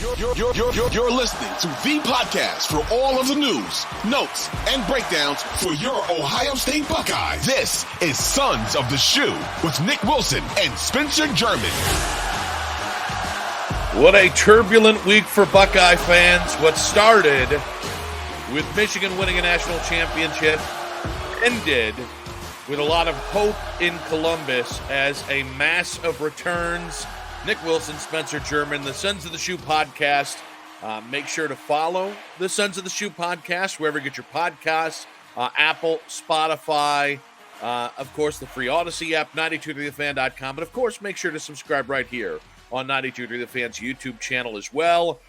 You're listening to the podcast for all of the news, notes, and breakdowns for your Ohio State Buckeyes. This is Sons of the Shoe with Nick Wilson and Spencer German. What a turbulent week for Buckeye fans. What started with Michigan winning a national championship ended with a lot of hope in Columbus as a mass of returns. Nick Wilson, Spencer German, the Sons of the Shoe podcast. Make sure to follow the Sons of the Shoe podcast wherever you get your podcasts. Apple, Spotify, of course, the free Odyssey app, 923thefan.com. And, of course, make sure to subscribe right here on 923 The Fan's YouTube channel as well.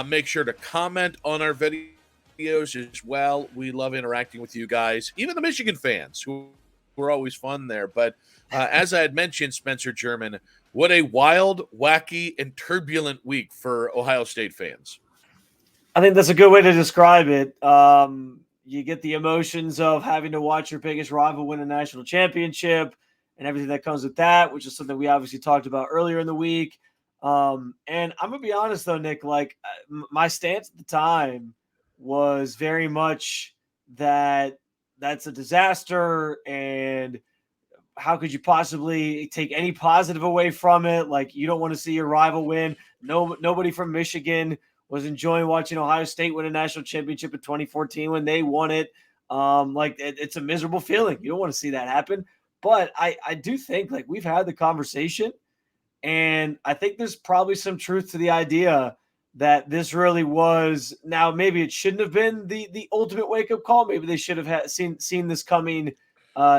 Make sure to comment on our videos as well. We love interacting with you guys, even the Michigan fans who are always fun there. But as I had mentioned, Spencer German, what a wild, wacky, and turbulent week for Ohio State fans. I think that's a good way to describe it. You get the emotions of having to watch your biggest rival win a national championship and everything that comes with that, which is something we obviously talked about earlier in the week. And I'm going to be honest, though, Nick, my stance at the time was very much that that's a disaster and how could you possibly take any positive away from it? Like, you don't want to see your rival win. Nobody from Michigan was enjoying watching Ohio State win a national championship in 2014 when they won it. It's a miserable feeling. You don't want to see that happen. But I do think, we've had the conversation, and I think there's probably some truth to the idea that this really was. Now, maybe it shouldn't have been the ultimate wake-up call. Maybe they should have seen this coming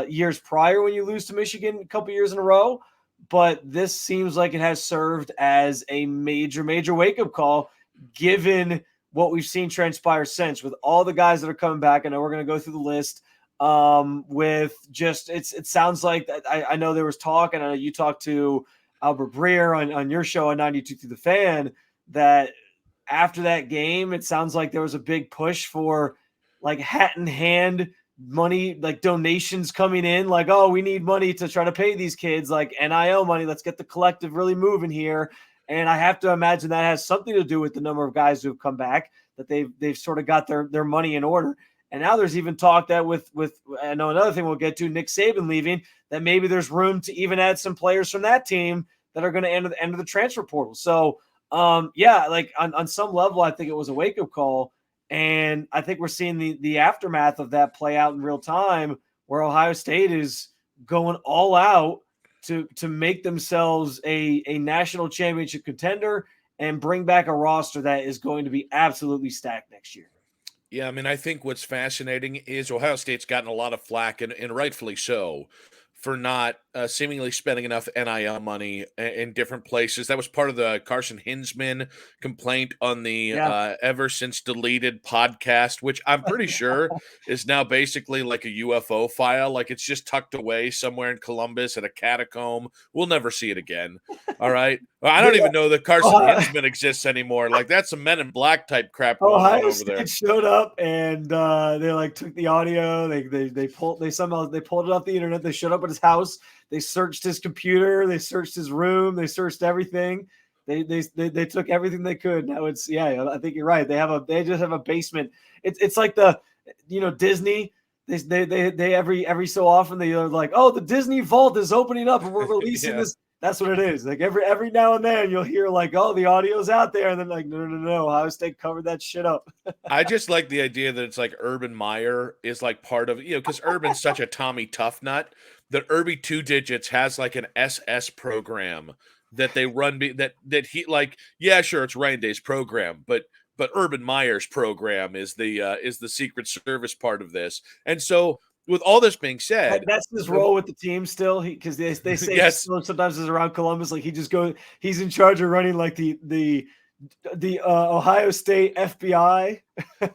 years prior when you lose to Michigan a couple years in a row. But this seems like it has served as a major, major wake-up call, given what we've seen transpire since, with all the guys that are coming back. I know we're going to go through the list with just it sounds like I know there was talk, and I know you talked to Albert Breer on your show on 92 Through the Fan, that after that game, it sounds like there was a big push for hat in hand money, donations coming in, we need money to try to pay these kids, NIL money. Let's get the collective really moving here. And I have to imagine that has something to do with the number of guys who have come back, that they've sort of got their money in order. And now there's even talk that with I know another thing we'll get to, Nick Saban leaving, that maybe there's room to even add some players from that team that are going to enter the transfer portal. So on some level, I think it was a wake-up call. And I think we're seeing the aftermath of that play out in real time, where Ohio State is going all out to make themselves a national championship contender and bring back a roster that is going to be absolutely stacked next year. Yeah, I mean, I think what's fascinating is Ohio State's gotten a lot of flack, and rightfully so, for not seemingly spending enough NIL money in different places. That was part of the Carson Hinsman complaint on the ever since deleted podcast, which I'm pretty sure is now basically like a UFO file. It's just tucked away somewhere in Columbus at a catacomb. We'll never see it again. All right. Well, I don't even know that Carson Hinsman exists anymore. That's some Men in Black type crap going on Ohio over State there. Showed up and they took the audio. They pulled it off the internet. They showed up at his house. They searched his computer. They searched his room. They searched everything. They took everything they could. Now I think you're right. They just have a basement. It's like Disney. They every so often they're like, oh, the Disney vault is opening up and we're releasing this. That's what it is. Every now and then you'll hear oh, the audio's out there, and then no, Ohio State covered that shit up. I just like the idea that it's Urban Meyer is part of because Urban's such a Tommy Toughnut that Irby Two Digits has an SS program that they run that he sure, it's Ryan Day's program, but Urban Meyer's program is the Secret Service part of this. And so with all this being said, that's his role with the team still, because they say yes. Sometimes is around Columbus, he's in charge of running the Ohio State FBI,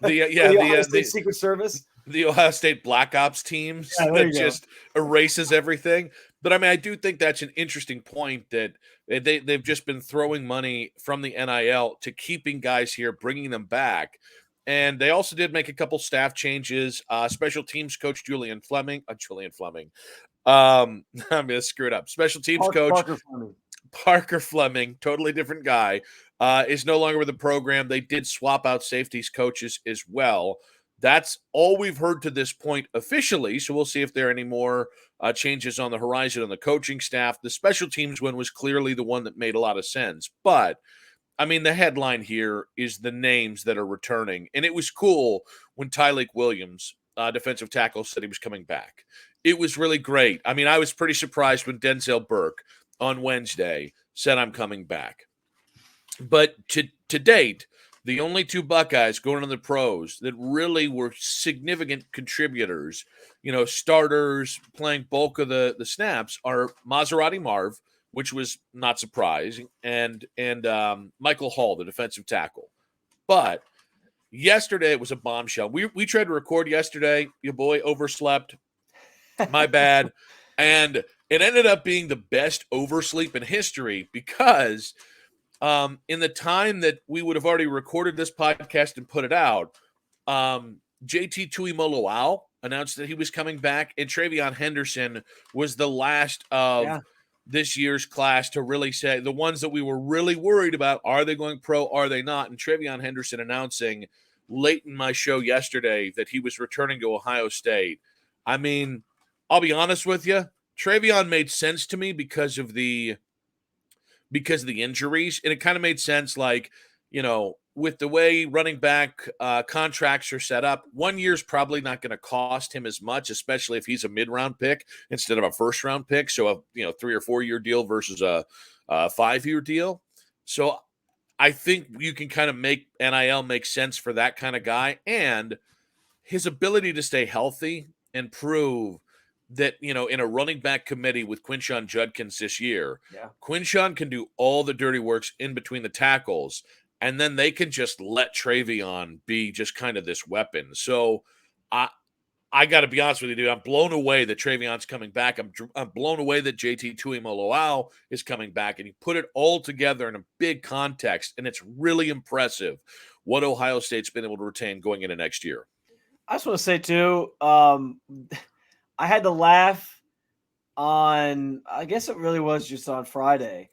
the Ohio State Secret Service, the Ohio State Black Ops teams that just erases everything. But I mean, I do think that's an interesting point, that they've just been throwing money from the NIL to keeping guys here, bringing them back. And they also did make a couple staff changes. Special teams coach Julian Fleming. I'm going to screw it up. Special teams coach Parker Fleming. Parker Fleming, totally different guy, is no longer with the program. They did swap out safeties coaches as well. That's all we've heard to this point officially, so we'll see if there are any more changes on the horizon on the coaching staff. The special teams one was clearly the one that made a lot of sense. But, I mean, the headline here is the names that are returning. And it was cool when Tyleik Williams, defensive tackle, said he was coming back. It was really great. I mean, I was pretty surprised when Denzel Burke on Wednesday said, I'm coming back. But to date, the only two Buckeyes going to the pros that really were significant contributors, starters playing bulk of the snaps, are Maserati Marv, which was not surprising, and Michael Hall, the defensive tackle. But yesterday it was a bombshell. We tried to record yesterday. Your boy overslept. My bad. And it ended up being the best oversleep in history because in the time that we would have already recorded this podcast and put it out, JT Tuimoloau announced that he was coming back, and Travion Henderson was the last of this year's class to really say, the ones that we were really worried about, are they going pro, are they not? And Travion Henderson announcing late in my show yesterday that he was returning to Ohio State. I mean, I'll be honest with you, Travion made sense to me because of the injuries, and it kind of made sense, like, with the way running back contracts are set up, 1 year's probably not going to cost him as much, especially if he's a mid-round pick instead of a first-round pick. So a 3 or 4 year deal versus a 5-year deal. So I think you can kind of make NIL make sense for that kind of guy, and his ability to stay healthy and prove that, in a running back committee with Quinshon Judkins this year, Quinshon can do all the dirty works in between the tackles, and then they can just let Travion be just kind of this weapon. So I got to be honest with you, dude. I'm blown away that Travion's coming back. I'm blown away that JT Tuimoloau is coming back, and you put it all together in a big context, and it's really impressive what Ohio State's been able to retain going into next year. I just want to say, too, I had to laugh on, I guess it really was just on Friday,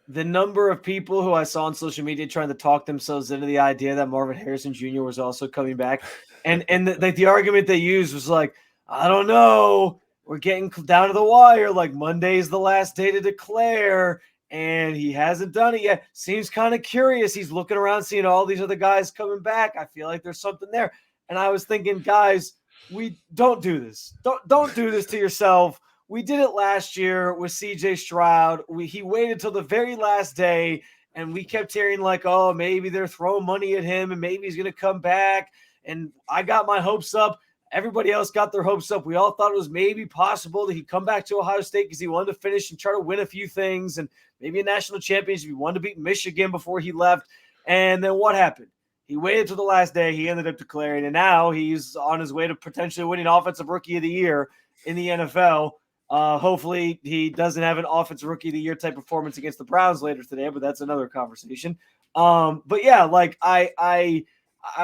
the number of people who I saw on social media trying to talk themselves into the idea that Marvin Harrison Jr. was also coming back. And the argument they used was like, I don't know, we're getting down to the wire. Like, Monday's the last day to declare, and he hasn't done it yet. Seems kind of curious. He's looking around, seeing all these other guys coming back. I feel like there's something there. And I was thinking, guys, we don't do this. Don't do this to yourself. We did it last year with CJ Stroud. He waited till the very last day, and we kept hearing like, oh, maybe they're throwing money at him and maybe he's going to come back. And I got my hopes up. Everybody else got their hopes up. We all thought it was maybe possible that he'd come back to Ohio State because he wanted to finish and try to win a few things and maybe a national championship. He wanted to beat Michigan before he left. And then what happened? He waited till the last day. He ended up declaring, and now he's on his way to potentially winning Offensive Rookie of the Year in the NFL. Hopefully he doesn't have an Offensive Rookie of the Year type performance against the Browns later today, but that's another conversation. But yeah, like I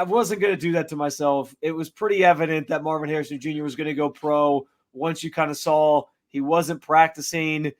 wasn't going to do that to myself. It was pretty evident that Marvin Harrison Jr. was going to go pro once you kind of saw he wasn't practicing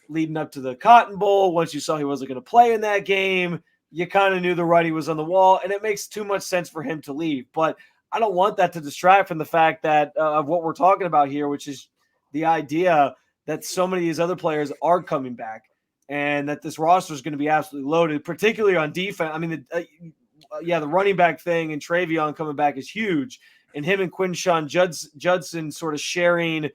leading up to the Cotton Bowl. Once you saw he wasn't going to play in that game, you kind of knew the writing was on the wall, and it makes too much sense for him to leave. But I don't want that to distract from the fact that of what we're talking about here, which is the idea that so many of these other players are coming back and that this roster is going to be absolutely loaded, particularly on defense. I mean, the running back thing and Travion coming back is huge, and him and Quinshon Judkins sort of sharing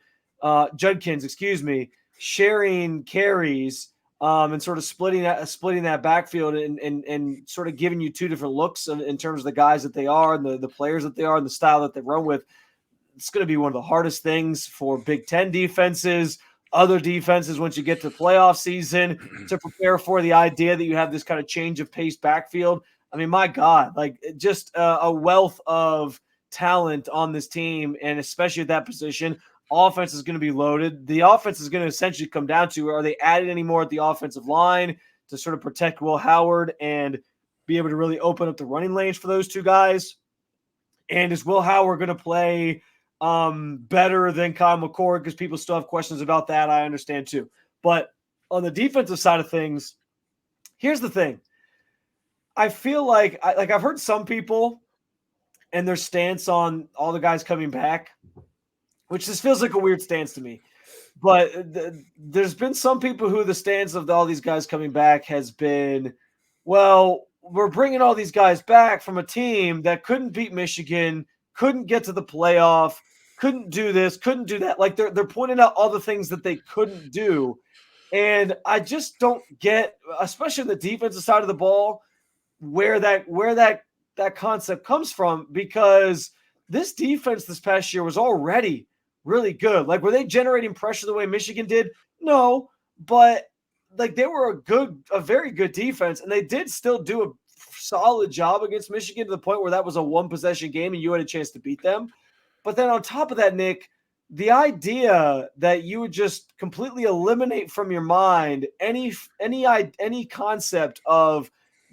sharing carries and sort of splitting that backfield and sort of giving you two different looks in terms of the guys that they are and the players that they are and the style that they run with. It's going to be one of the hardest things for Big Ten defenses, other defenses once you get to playoff season to prepare for the idea that you have this kind of change of pace backfield. I mean, my God, like just a wealth of talent on this team, and especially at that position. Offense is going to be loaded. The offense is going to essentially come down to, are they adding any more at the offensive line to sort of protect Will Howard and be able to really open up the running lanes for those two guys? And is Will Howard going to play better than Kyle McCord? Because people still have questions about that. I understand too. But on the defensive side of things, here's the thing. I feel like I've heard some people and their stance on all the guys coming back, which just feels like a weird stance to me. But there's been some people who the stance of all these guys coming back has been, well, we're bringing all these guys back from a team that couldn't beat Michigan, couldn't get to the playoff, couldn't do this, couldn't do that. Like they're pointing out all the things that they couldn't do. And I just don't get, especially on the defensive side of the ball, where that concept comes from, because this defense this past year was already really good. Like, were they generating pressure the way Michigan did? No, but like they were a very good defense, and they did still do a solid job against Michigan to the point where that was a one possession game and you had a chance to beat them. But then on top of that, Nick, the idea that you would just completely eliminate from your mind any concept of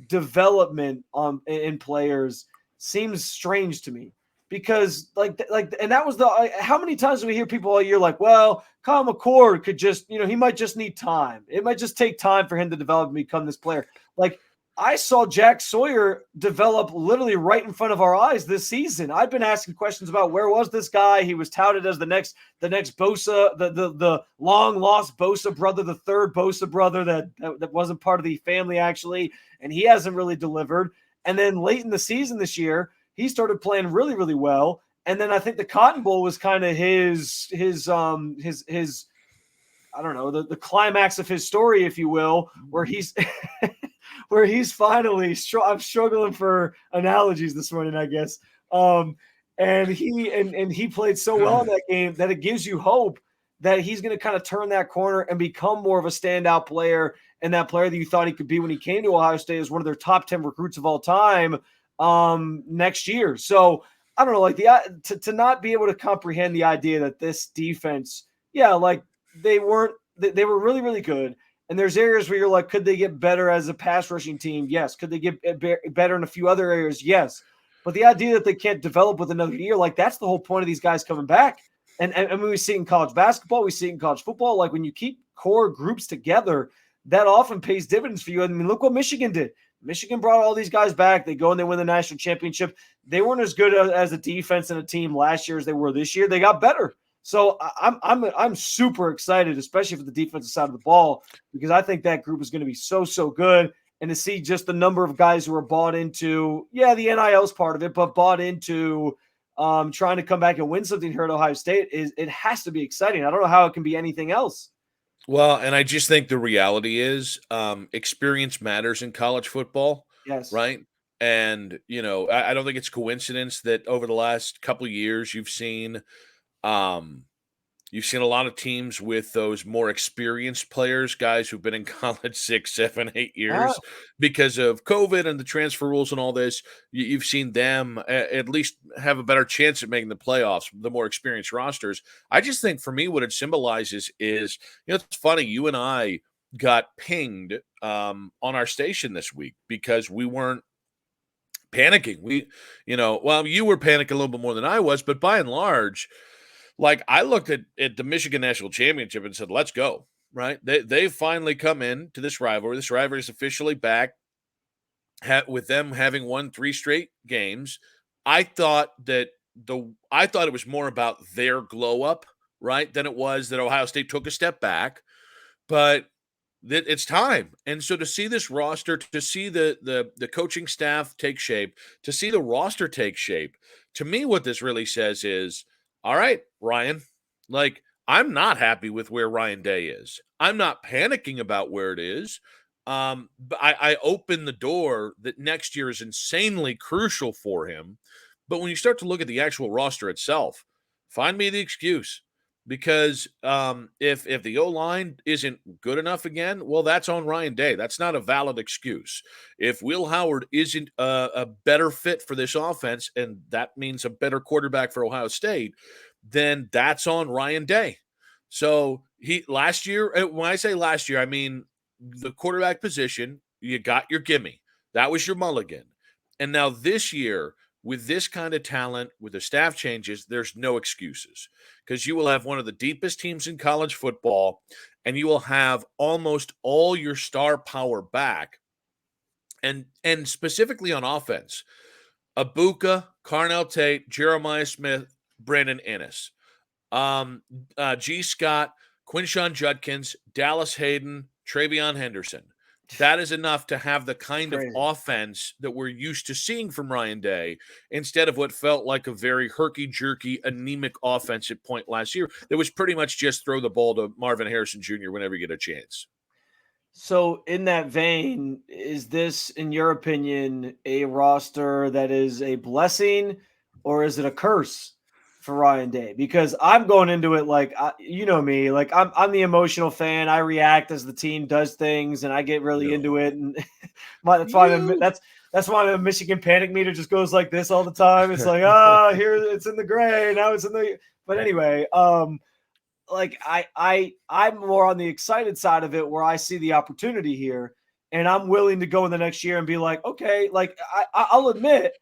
development in players seems strange to me, because and that was how many times do we hear people all year like, well, Kyle McCord could just, he might just need time. It might just take time for him to develop and become this player. Like, I saw Jack Sawyer develop literally right in front of our eyes this season. I've been asking questions about where was this guy. He was touted as the next Bosa, the long lost Bosa brother, the third Bosa brother that wasn't part of the family actually, and he hasn't really delivered. And then late in the season this year, he started playing really, really well. And then I think the Cotton Bowl was kind of his I don't know, the climax of his story, if you will, where he's where he's finally I'm struggling for analogies this morning, I guess. And he played so well in that game that it gives you hope that he's going to kind of turn that corner and become more of a standout player, and that player that you thought he could be when he came to Ohio State as one of their top 10 recruits of all time next year. So I don't know, like to not be able to comprehend the idea that this defense, like they were really, really good. And there's areas where you're like, could they get better as a pass rushing team? Yes. Could they get better in a few other areas? Yes. But the idea that they can't develop with another year, like that's the whole point of these guys coming back. And we see it in college basketball, we see it in college football. Like when you keep core groups together, that often pays dividends for you. I mean, look what Michigan did. Michigan brought all these guys back. They go and they win the national championship. They weren't as good as a defense and a team last year as they were this year. They got better. So I'm super excited, especially for the defensive side of the ball, because I think that group is going to be so good. And to see just the number of guys who are bought into, the NIL is part of it, but bought into trying to come back and win something here at Ohio State, it has to be exciting. I don't know how it can be anything else. Well, and I just think the reality is experience matters in college football. Yes. Right. And, I don't think it's coincidence that over the last couple of years, you've seen a lot of teams with those more experienced players, guys who've been in college 6, 7, 8 years because of COVID and the transfer rules and all this. You've seen them at least have a better chance at making the playoffs, the more experienced rosters. I just think for me, what it symbolizes is, it's funny. You and I got pinged on our station this week because we weren't panicking. You were panicking a little bit more than I was, but by and large, like I looked at the Michigan National Championship and said, let's go, right? They've finally come in to this rivalry. This rivalry is officially back with them having won 3 straight games. I thought it was more about their glow up, right, than it was that Ohio State took a step back. But it's time. And so to see this roster, to see the coaching staff take shape, to see the roster take shape, to me what this really says is, all right, Ryan, like I'm not happy with where Ryan Day is. I'm not panicking about where it is. But I open the door that next year is insanely crucial for him. But when you start to look at the actual roster itself, find me the excuse. Because if the O-line isn't good enough again, well, that's on Ryan Day. That's not a valid excuse. If Will Howard isn't a better fit for this offense, and that means a better quarterback for Ohio State, then that's on Ryan Day. So last year, when I say last year, I mean the quarterback position, you got your gimme. That was your mulligan. And now this year, with this kind of talent, with the staff changes, there's no excuses because you will have one of the deepest teams in college football, and you will have almost all your star power back. and specifically on offense, Abuka, Carnell Tate, Jeremiah Smith, Brandon Ennis, G. Scott, Quinshon Judkins, Dallas Hayden, Travion Henderson. That is enough to have the kind of offense that we're used to seeing from Ryan Day instead of what felt like a very herky-jerky, anemic offense at point last year that was pretty much just throw the ball to Marvin Harrison Jr. whenever you get a chance. So in that vein, is this, in your opinion, a roster that is a blessing or is it a curse for Ryan Day? Because I'm going into it like, you know me, like I'm the emotional fan. I react as the team does things and I get really into it. And that's why the Michigan panic meter just goes like this all the time. It's like, here it's in the gray. Now it's in the, but anyway, like I'm more on the excited side of it where I see the opportunity here and I'm willing to go in the next year and be like, okay, like I'll admit,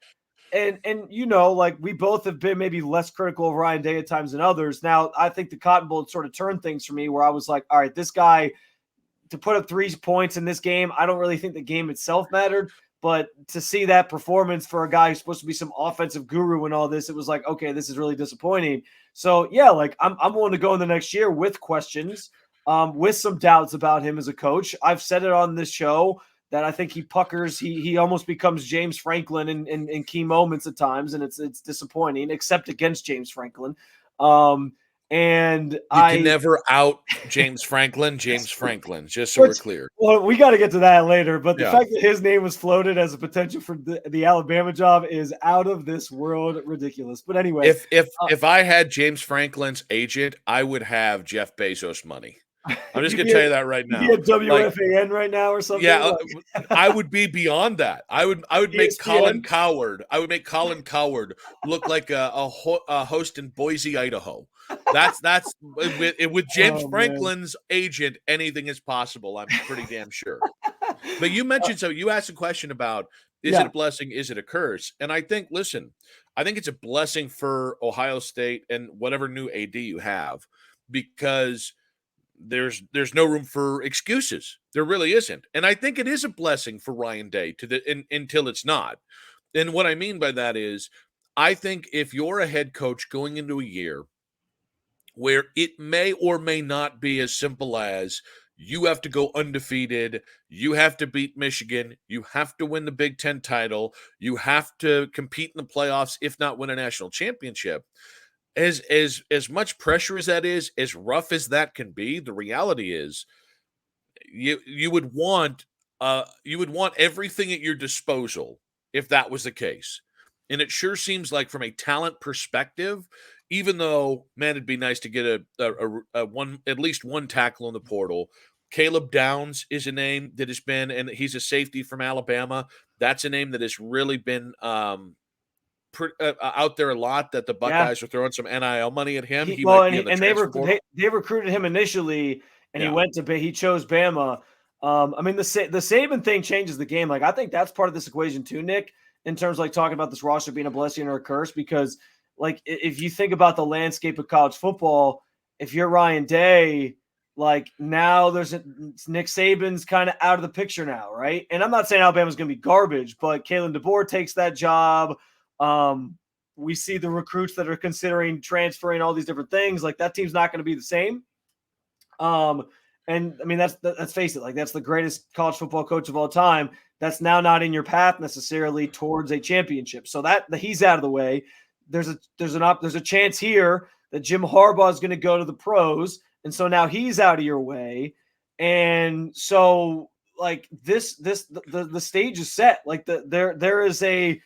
and you know, like we both have been maybe less critical of Ryan Day at times than others. Now I think the Cotton Bowl sort of turned things for me where I was like, all right, this guy to put up 3 points in this game, I don't really think the game itself mattered. But to see that performance for a guy who's supposed to be some offensive guru and all this, it was like, okay, this is really disappointing. So, yeah, like I'm willing to go in the next year with questions, with some doubts about him as a coach. I've said it on this show that I think he puckers. He almost becomes James Franklin in key moments at times, and it's disappointing, except against James Franklin. And you can never out James Franklin, just so we're clear. Well, we got to get to that later, but the fact that his name was floated as a potential for the Alabama job is out of this world ridiculous. But anyway, if I had James Franklin's agent, I would have Jeff Bezos money. I'm just going to tell you that right now. You'd be a WFAN right now or something? Yeah, I would be beyond that. I would make Colin Coward. I would make Colin Coward look like a host in Boise, Idaho. That's with James Franklin's agent, anything is possible. I'm pretty damn sure. But you mentioned, so you asked a question about, is it a blessing? Is it a curse? And I think, listen, I think it's a blessing for Ohio State and whatever new AD you have, because there's no room for excuses. There really isn't. And I think it is a blessing for Ryan Day until it's not. And what I mean by that is, I think if you're a head coach going into a year where it may or may not be as simple as you have to go undefeated, you have to beat Michigan, you have to win the Big Ten title, you have to compete in the playoffs, if not win a national championship. As much pressure as that is, as rough as that can be, the reality is you would want everything at your disposal if that was the case. And it sure seems like from a talent perspective, even though, man, it'd be nice to get at least one tackle in the portal. Caleb Downs is a name that has been, and he's a safety from Alabama. That's a name that has really been out there a lot, that the Buckeyes are throwing some NIL money at him. They recruited him initially, and he chose Bama. I mean, the Saban thing changes the game. Like, I think that's part of this equation too, Nick, in terms of like talking about this roster being a blessing or a curse, because like if you think about the landscape of college football, if you're Ryan Day, like now Nick Saban's kind of out of the picture now, right? And I'm not saying Alabama's going to be garbage, but Kalen DeBoer takes that job. We see the recruits that are considering transferring, all these different things. Like that team's not going to be the same. And I mean, let's face it, like that's the greatest college football coach of all time. That's now not in your path necessarily towards a championship. So that he's out of the way. There's a chance here that Jim Harbaugh is going to go to the pros. And so now he's out of your way. And so like the stage is set. Like there is a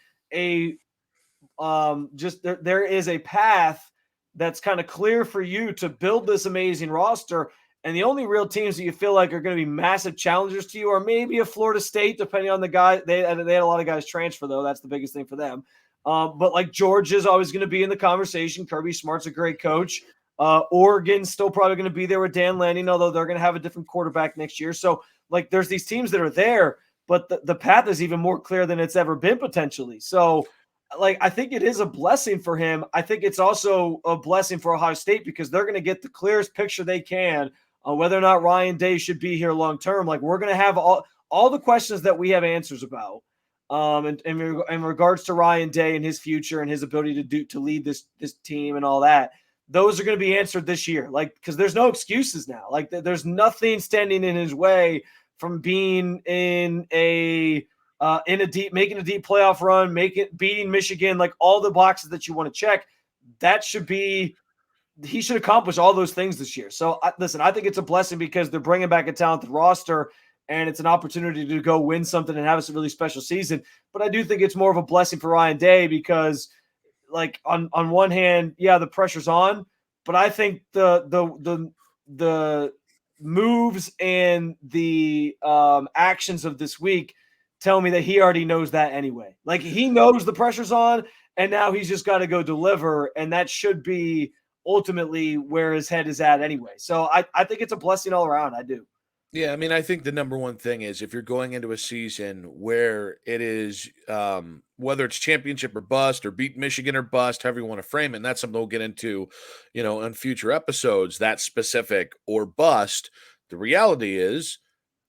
path that's kind of clear for you to build this amazing roster. And the only real teams that you feel like are going to be massive challengers to you are maybe a Florida State, depending on the guy. They had a lot of guys transfer, though. That's the biggest thing for them. But like Georgia's always going to be in the conversation. Kirby Smart's a great coach. Oregon's still probably going to be there with Dan Lanning, although they're going to have a different quarterback next year. So like there's these teams that are there, but the path is even more clear than it's ever been potentially. So like I think it is a blessing for him. I think it's also a blessing for Ohio State because they're going to get the clearest picture they can on whether or not Ryan Day should be here long term. Like we're going to have all all the questions that we have answers about, in regards to Ryan Day and his future and his ability to lead this team and all that, those are going to be answered this year. Like, because there's no excuses now. Like, there's nothing standing in his way from being making a deep playoff run, beating Michigan, like all the boxes that you want to check. He should accomplish all those things this year. So listen, I think it's a blessing because they're bringing back a talented roster and it's an opportunity to go win something and have a really special season. But I do think it's more of a blessing for Ryan Day because, like, on one hand, yeah, the pressure's on, but I think the moves and the actions of this week tell me that he already knows that anyway. Like, he knows the pressure's on, and now he's just got to go deliver, and that should be ultimately where his head is at anyway. So I think it's a blessing all around. I do. Yeah, I mean, I think the number one thing is if you're going into a season where it is, whether it's championship or bust or beat Michigan or bust, however you want to frame it, and that's something we'll get into, in future episodes, that specific or bust, the reality is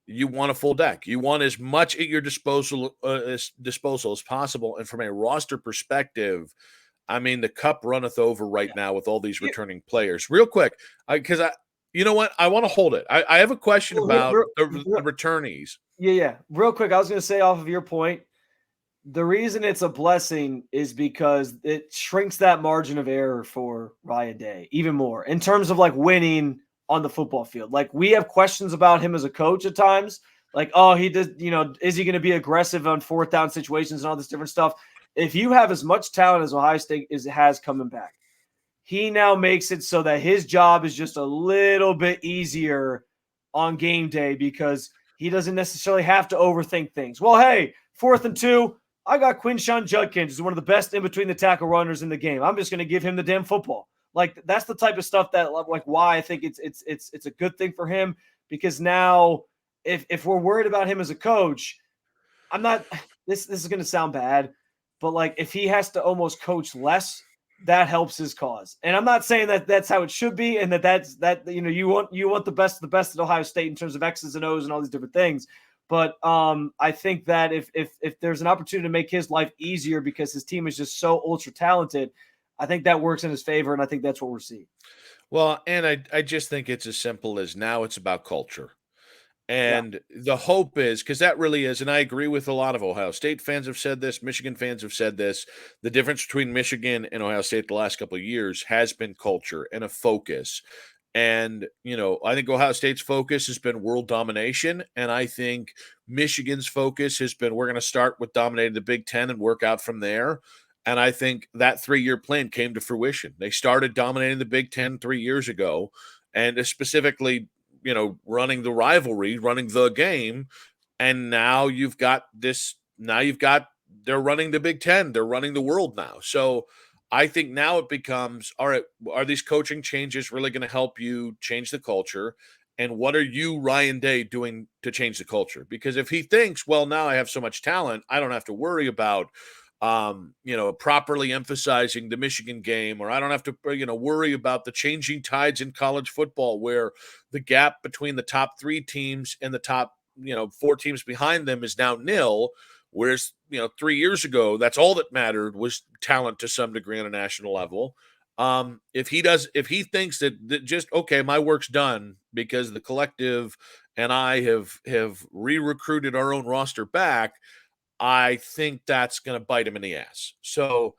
you want a full deck. You want as much at your disposal as possible. And from a roster perspective, I mean, the cup runneth over right now with all these returning players. Real quick, because you know what? I want to hold it. I have a question about the returnees. Yeah. Real quick, I was going to say off of your point, the reason it's a blessing is because it shrinks that margin of error for Ryan Day even more in terms of like winning on the football field. Like, we have questions about him as a coach at times. Like, oh, he did, is he going to be aggressive on fourth down situations and all this different stuff? If you have as much talent as Ohio State has coming back, he now makes it so that his job is just a little bit easier on game day because he doesn't necessarily have to overthink things. Well, hey, 4th and 2, I got Quinshon Judkins, who's one of the best in between the tackle runners in the game. I'm just going to give him the damn football. Like, that's the type of stuff that, like, why I think it's a good thing for him, because now if we're worried about him as a coach, I'm not. This is going to sound bad, but like, if he has to almost coach less, that helps his cause. And I'm not saying that that's how it should be, and you want the best of the best at Ohio State in terms of X's and O's and all these different things. But I think that if there's an opportunity to make his life easier because his team is just so ultra talented, I think that works in his favor, and I think that's what we're seeing. Well, and I just think it's as simple as now it's about culture. And the hope is, because that really is, and I agree with a lot of Ohio State fans have said this, Michigan fans have said this, the difference between Michigan and Ohio State the last couple of years has been culture and a focus. And, I think Ohio State's focus has been world domination. And I think Michigan's focus has been, we're going to start with dominating the Big Ten and work out from there. And I think that 3-year plan came to fruition. They started dominating the Big Ten 3 years ago, and specifically, running the rivalry, running the game. And now you've got they're running the Big Ten. They're running the world now. So I think now it becomes, all right, are these coaching changes really going to help you change the culture? And what are you, Ryan Day, doing to change the culture? Because if he thinks, well, now I have so much talent, I don't have to worry about properly emphasizing the Michigan game, or I don't have to, worry about the changing tides in college football where the gap between the top 3 teams and the top, 4 teams behind them is now nil. Whereas, 3 years ago, that's all that mattered was talent to some degree on a national level. If he thinks that just, okay, my work's done because the collective and I have re-recruited our own roster back, I think that's going to bite him in the ass. So,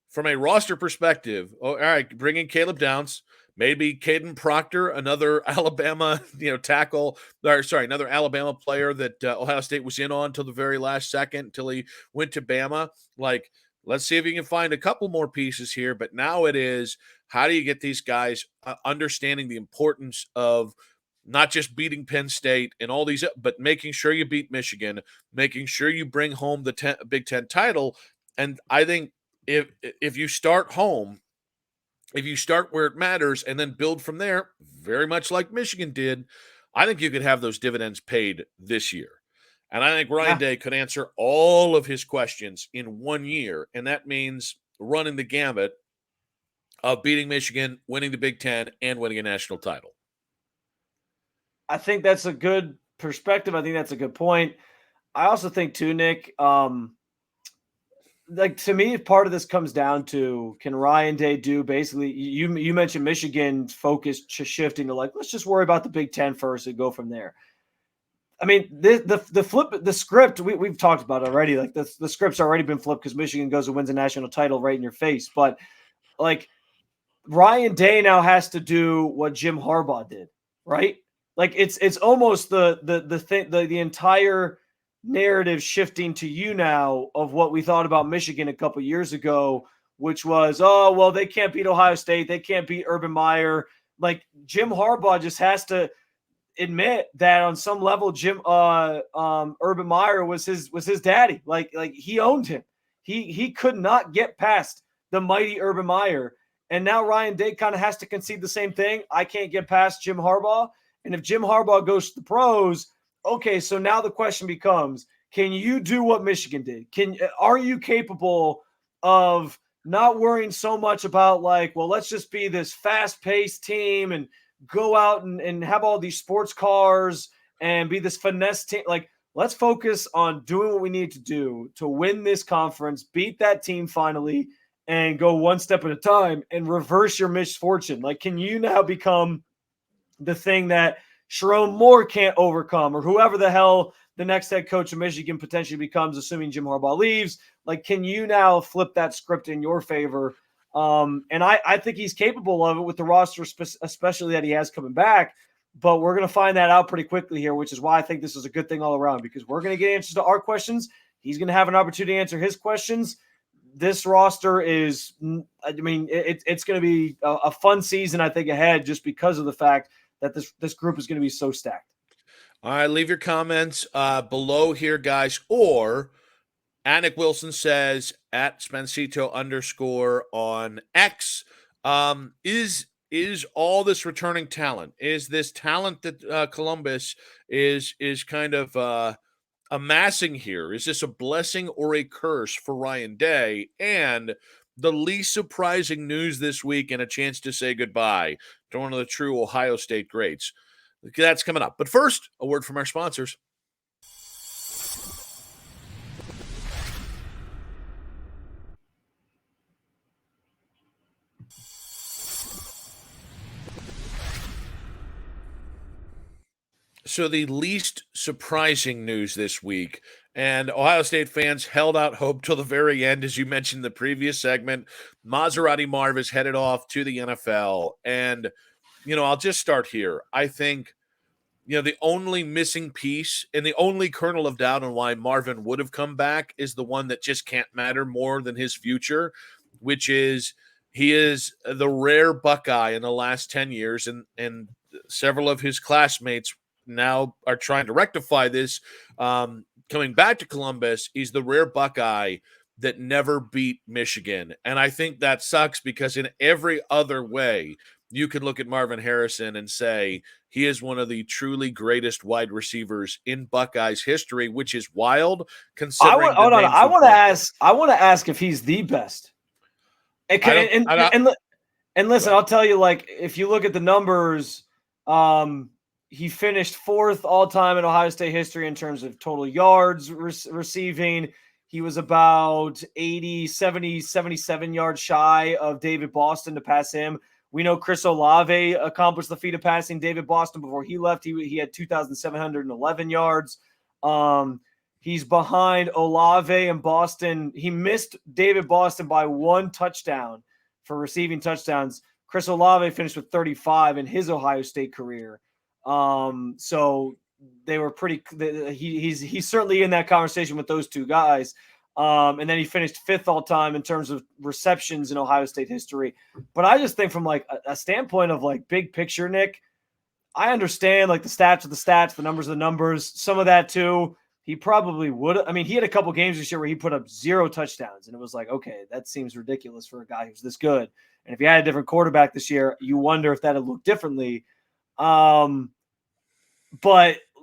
from a roster perspective, all right, bring in Caleb Downs, maybe Caden Proctor, another Alabama, another Alabama player that Ohio State was in on until the very last second, until he went to Bama. Like, let's see if you can find a couple more pieces here. But now it is, how do you get these guys understanding the importance of not just beating Penn State and all these, but making sure you beat Michigan, making sure you bring home the Big Ten title. And I think if you start home, if you start where it matters and then build from there, very much like Michigan did, I think you could have those dividends paid this year. And I think Ryan Day could answer all of his questions in 1 year. And that means running the gambit of beating Michigan, winning the Big Ten, and winning a national title. I think that's a good perspective, I think that's a good point. I also think too, Nick, like to me, part of this comes down to, can Ryan Day do basically, you mentioned Michigan's focus shifting to like, let's just worry about the Big Ten first and go from there. I mean, the script we've talked about already, like the script's already been flipped because Michigan goes and wins a national title right in your face. But like Ryan Day now has to do what Jim Harbaugh did, right? Like it's almost the entire narrative shifting to you now of what we thought about Michigan a couple years ago, which was, oh, well, they can't beat Ohio State. They can't beat Urban Meyer. Like Jim Harbaugh just has to admit that on some level, Urban Meyer was his daddy. Like he owned him. He could not get past the mighty Urban Meyer. And now Ryan Day kind of has to concede the same thing. I can't get past Jim Harbaugh. And if Jim Harbaugh goes to the pros, okay, so now the question becomes, can you do what Michigan did? Are you capable of not worrying so much about like, well, let's just be this fast-paced team and go out and have all these sports cars and be this finesse team? Like, let's focus on doing what we need to do to win this conference, beat that team finally, and go one step at a time and reverse your misfortune. Like, can you now become the thing that Sharon Moore can't overcome, or whoever the hell the next head coach of Michigan potentially becomes, assuming Jim Harbaugh leaves? Like, can you now flip that script in your favor? And I think he's capable of it with the roster, especially that he has coming back. But we're going to find that out pretty quickly here, which is why I think this is a good thing all around, because we're going to get answers to our questions. He's going to have an opportunity to answer his questions. This roster is, I mean, it's going to be a fun season, I think, ahead, just because of the fact that this group is going to be so stacked. All right, leave your comments below here, guys. Or Nick Wilson says at Spencito _ on X, is all this returning talent? Is this talent that Columbus is kind of amassing here? Is this a blessing or a curse for Ryan Day? And the least surprising news this week, and a chance to say goodbye to one of the true Ohio State greats. That's coming up. But first, a word from our sponsors. So the least surprising news this week, and Ohio State fans held out hope till the very end, as you mentioned in the previous segment. Maserati Marv is headed off to the NFL. And, I'll just start here. I think, the only missing piece and the only kernel of doubt on why Marvin would have come back is the one that just can't matter more than his future, which is he is the rare Buckeye in the last 10 years, and several of his classmates now are trying to rectify this. Coming back to Columbus, he's the rare Buckeye that never beat Michigan. And I think that sucks, because in every other way, you can look at Marvin Harrison and say he is one of the truly greatest wide receivers in Buckeyes history, which is wild considering. I want to ask if he's the best. And listen, I'll tell you, like, if you look at the numbers, he finished fourth all time in Ohio State history in terms of total yards receiving. He was about 80, 70, 77 yards shy of David Boston to pass him. We know Chris Olave accomplished the feat of passing David Boston before he left. He had 2,711 yards. He's behind Olave and Boston. He missed David Boston by one touchdown for receiving touchdowns. Chris Olave finished with 35 in his Ohio State career. So they were pretty. He's certainly in that conversation with those two guys. And then he finished fifth all time in terms of receptions in Ohio State history. But I just think from like a standpoint of like big picture, Nick, I understand like the stats are the stats, the numbers are the numbers. Some of that too, he probably would. I mean, he had a couple games this year where he put up 0 touchdowns, and it was like, okay, that seems ridiculous for a guy who's this good. And if he had a different quarterback this year, you wonder if that had looked differently. But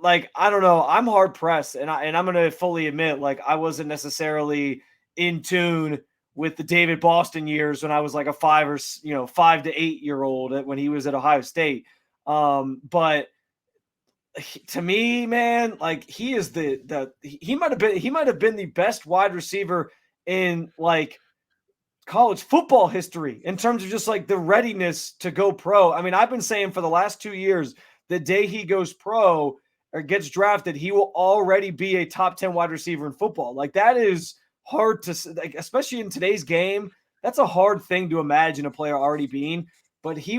like, I don't know, I'm hard pressed, and I'm going to fully admit, like, I wasn't necessarily in tune with the David Boston years when I was like a 5 to 8 year old when he was at Ohio State. But to me, man, like he is he might have been the best wide receiver in like college football history in terms of just like the readiness to go pro. I mean, I've been saying for the last 2 years, the day he goes pro or gets drafted, he will already be a top 10 wide receiver in football. Like that is hard to like, especially in today's game. That's a hard thing to imagine a player already being, but he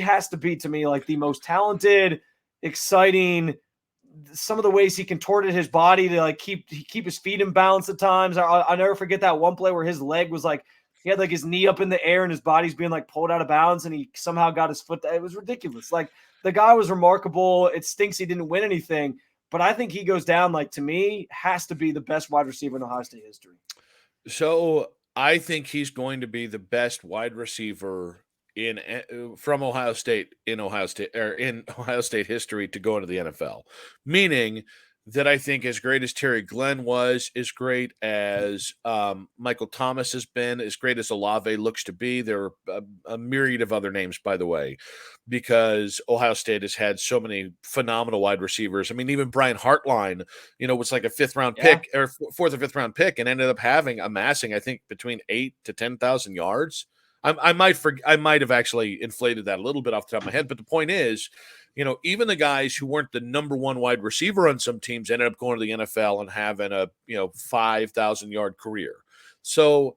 has to be to me like the most talented, exciting, some of the ways he contorted his body to like keep his feet in balance at times. I'll never forget that one play where his leg was like, he had like his knee up in the air and his body's being like pulled out of bounds and he somehow got his foot. It was ridiculous. Like the guy was remarkable. It stinks he didn't win anything, but I think he goes down, like to me, has to be the best wide receiver in Ohio State history. So I think he's going to be the best wide receiver from Ohio State in Ohio State history to go into the NFL. Meaning that I think as great as Terry Glenn was, as great as Michael Thomas has been, as great as Olave looks to be, there are a myriad of other names, by the way, because Ohio State has had so many phenomenal wide receivers. I mean, even Brian Hartline, was like a fifth-round pick or fourth or fifth-round pick and ended up amassing, I think, between 8,000 to 10,000 yards. I might have actually inflated that a little bit off the top of my head, but the point is, even the guys who weren't the number one wide receiver on some teams ended up going to the NFL and having a 5,000-yard career. So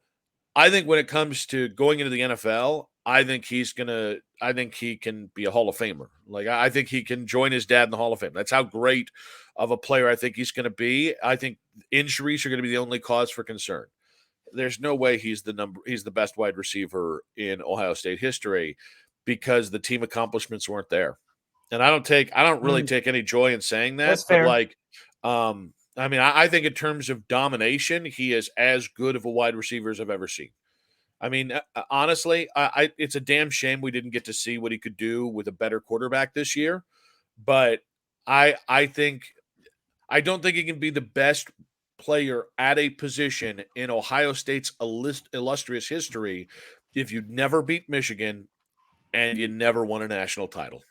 I think when it comes to going into the NFL, I think he can be a Hall of Famer. Like I think he can join his dad in the Hall of Fame. That's how great of a player I think he's going to be. I think injuries are going to be the only cause for concern. There's no way he's the best wide receiver in Ohio State history because the team accomplishments weren't there. And I don't really take any joy in saying that. That's fair. But like, I mean, I think in terms of domination, he is as good of a wide receiver as I've ever seen. I mean, honestly, it's a damn shame we didn't get to see what he could do with a better quarterback this year. But I don't think he can be the best player at a position in Ohio State's illustrious history if you never beat Michigan and you never won a national title.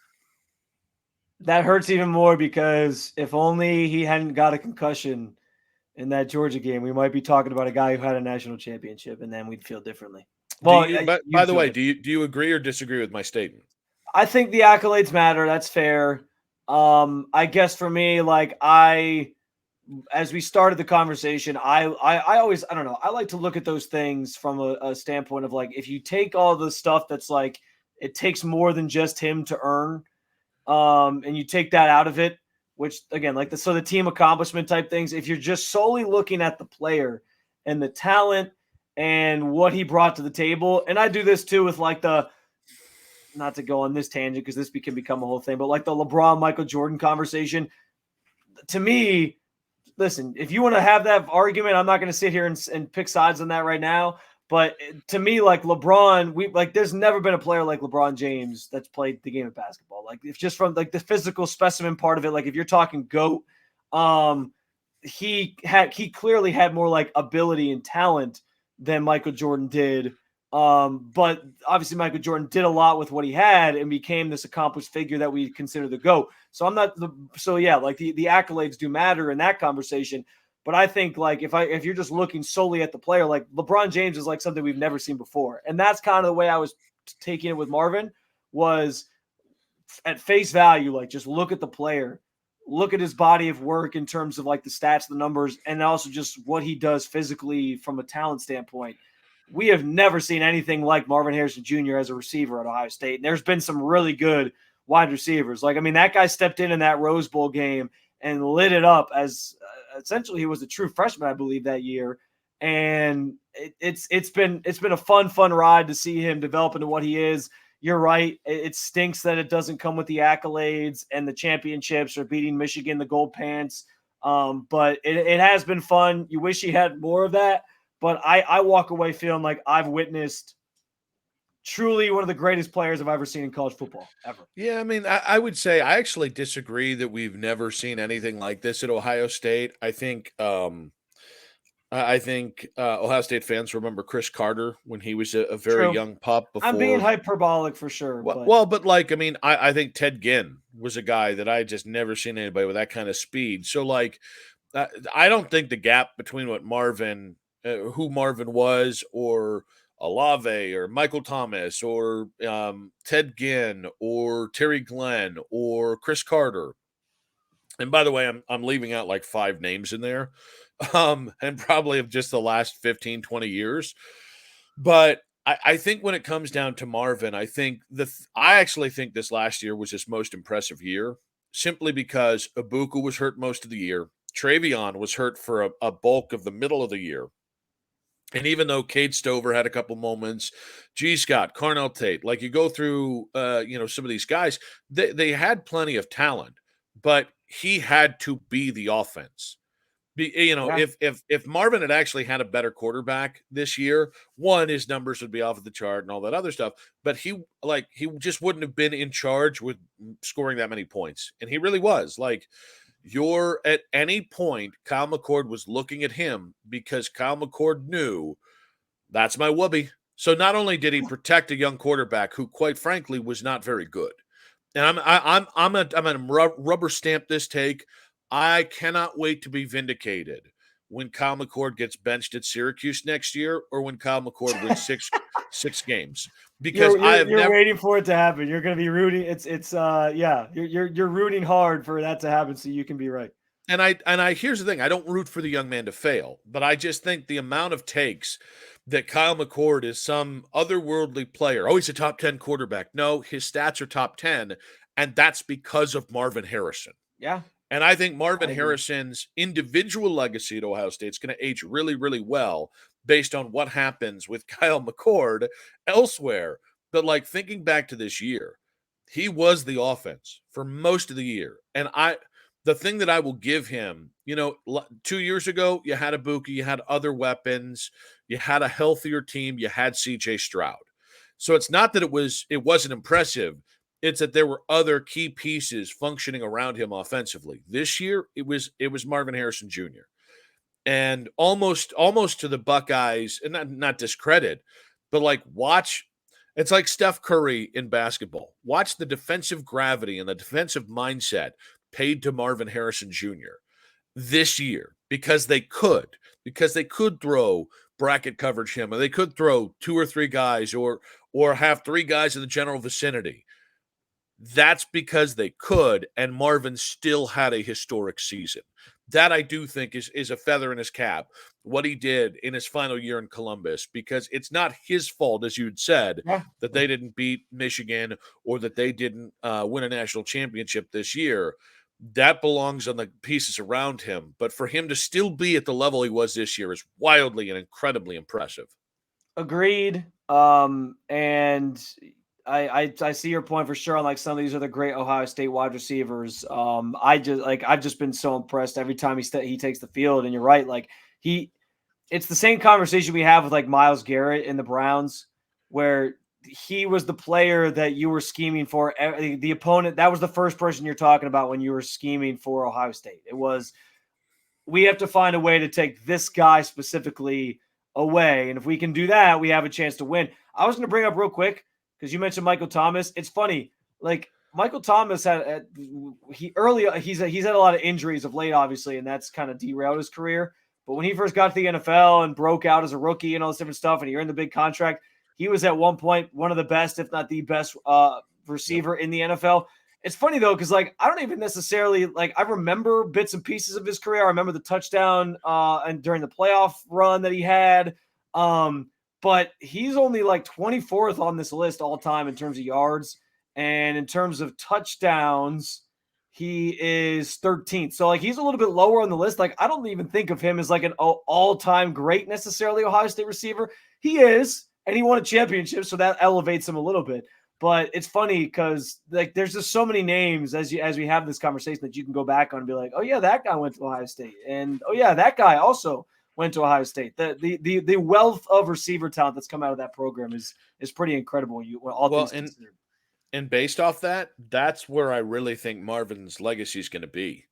That hurts even more because if only he hadn't got a concussion in that Georgia game, we might be talking about a guy who had a national championship, and then we'd feel differently. Well, by the way, do you agree or disagree with my statement? I think the accolades matter. That's fair. I guess for me, like as we started the conversation, I always, I don't know, I like to look at those things from a standpoint of like, if you take all the stuff that's like, it takes more than just him to earn, and you take that out of it, which again, like the team accomplishment type things, if you're just solely looking at the player and the talent and what he brought to the table. And I do this too with like not to go on this tangent because this can become a whole thing, but like the LeBron, Michael Jordan conversation, to me, listen, if you want to have that argument, I'm not going to sit here and pick sides on that right now. But to me, like LeBron, there's never been a player like LeBron James that's played the game of basketball. Like if just from like the physical specimen part of it, like if you're talking GOAT, he clearly had more like ability and talent than Michael Jordan did. But obviously Michael Jordan did a lot with what he had and became this accomplished figure that we consider the GOAT. So like the accolades do matter in that conversation. But I think like if you're just looking solely at the player, like LeBron James is like something we've never seen before. And that's kind of the way I was taking it with Marvin, was at face value, like just look at the player, look at his body of work in terms of like the stats, the numbers, and also just what he does physically from a talent standpoint. We have never seen anything like Marvin Harrison Jr. as a receiver at Ohio State. And there's been some really good wide receivers. Like, I mean, that guy stepped in that Rose Bowl game and lit it up as essentially he was a true freshman, I believe, that year. And it's been a fun ride to see him develop into what he is. You're right. It stinks that it doesn't come with the accolades and the championships or beating Michigan, the gold pants. But it has been fun. You wish he had more of that. But I walk away feeling like I've witnessed truly one of the greatest players I've ever seen in college football, ever. Yeah, I mean, I would say I actually disagree that we've never seen anything like this at Ohio State. I think I think Ohio State fans remember Chris Carter when he was a very True. young pup I'm being before. hyperbolic for sure, but Well, but like, I mean, I think Ted Ginn was a guy that I just never seen anybody with that kind of speed. So, like, I don't think the gap between who Marvin was, or Olave, or Michael Thomas, or Ted Ginn, or Terry Glenn, or Chris Carter. And by the way, I'm leaving out like 5 names in there, and probably of just the last 15, 20 years. But I think when it comes down to Marvin, I actually think this last year was his most impressive year, simply because Ibuka was hurt most of the year. Travion was hurt for a bulk of the middle of the year. And even though Cade Stover had a couple moments, G. Scott, Carnell Tate, like you go through, some of these guys, they had plenty of talent, but he had to be the offense. yeah. If Marvin had actually had a better quarterback this year, one, his numbers would be off of the chart and all that other stuff. But he just wouldn't have been in charge with scoring that many points, and he really was. Like, you're at any point, Kyle McCord was looking at him because Kyle McCord knew that's my whoopee. So not only did he protect a young quarterback who, quite frankly, was not very good, and I'm gonna rubber stamp this take. I cannot wait to be vindicated when Kyle McCord gets benched at Syracuse next year, or when Kyle McCord wins six games, because you're waiting for it to happen. You're going to be rooting. You're rooting hard for that to happen so you can be right. And I here's the thing, I don't root for the young man to fail, but I just think the amount of takes that Kyle McCord is some otherworldly player. Oh, he's a top 10 quarterback. No, his stats are top 10, and that's because of Marvin Harrison. Yeah. And I think Marvin Harrison's individual legacy at Ohio State is going to age really, really well based on what happens with Kyle McCord elsewhere. But like, thinking back to this year, he was the offense for most of the year. And the thing that I will give him, 2 years ago, you had Ibuka, you had other weapons, you had a healthier team, you had CJ Stroud. So it's not that it wasn't impressive. It's that there were other key pieces functioning around him offensively. This year, it was Marvin Harrison Jr. And almost to the Buckeyes, and not discredit, but like, watch. It's like Steph Curry in basketball. Watch the defensive gravity and the defensive mindset paid to Marvin Harrison Jr. this year, because they could throw bracket coverage him, or they could throw 2 or 3 guys, or have 3 guys in the general vicinity. That's because they could, and Marvin still had a historic season. That, I do think, is a feather in his cap, what he did in his final year in Columbus, because it's not his fault, as you'd said, that they didn't beat Michigan, or that they didn't win a national championship this year. That belongs on the pieces around him. But for him to still be at the level he was this year is wildly and incredibly impressive. Agreed. And I see your point for sure on like some of these are the great Ohio State wide receivers. I've just been so impressed every time he takes the field. And you're right, like it's the same conversation we have with like Myles Garrett in the Browns, where he was the player that you were scheming for. The opponent, that was the first person you're talking about when you were scheming for Ohio State. It was, we have to find a way to take this guy specifically away, and if we can do that, we have a chance to win. I was going to bring up real quick, because you mentioned Michael Thomas. It's funny, like Michael Thomas he's had a lot of injuries of late, obviously, and that's kind of derailed his career. But when he first got to the NFL and broke out as a rookie and all this different stuff, and he earned the big contract, he was at one point one of the best, if not the best, receiver in the NFL. It's funny though, because like I don't even necessarily like I remember bits and pieces of his career. I remember the touchdown and during the playoff run that he had. But he's only like 24th on this list all time in terms of yards, and in terms of touchdowns, he is 13th. So like he's a little bit lower on the list. Like I don't even think of him as like an all-time great necessarily Ohio State receiver. He is, and he won a championship, so that elevates him a little bit. But it's funny because like there's just so many names as we have this conversation that you can go back on and be like, oh yeah, that guy went to Ohio State, and oh yeah, that guy also went to Ohio State. The wealth of receiver talent that's come out of that program is pretty incredible. And based off that, that's where I really think Marvin's legacy is going to be.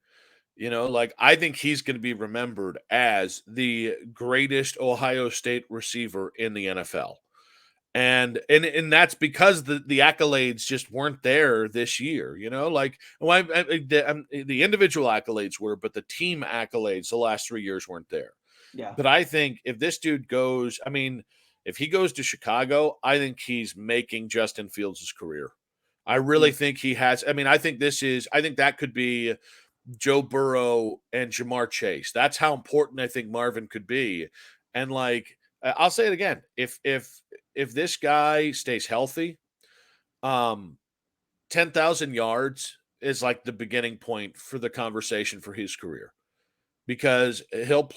Like I think he's going to be remembered as the greatest Ohio State receiver in the NFL. And that's because the accolades just weren't there this year, like the individual accolades were, but the team accolades the last 3 years weren't there. Yeah. But I think if this dude goes, if he goes to Chicago, I think he's making Justin Fields' career. I really think he has. I think that could be Joe Burrow and Jamar Chase. That's how important I think Marvin could be. And like I'll say it again, if this guy stays healthy, 10,000 yards is like the beginning point for the conversation for his career. Because he'll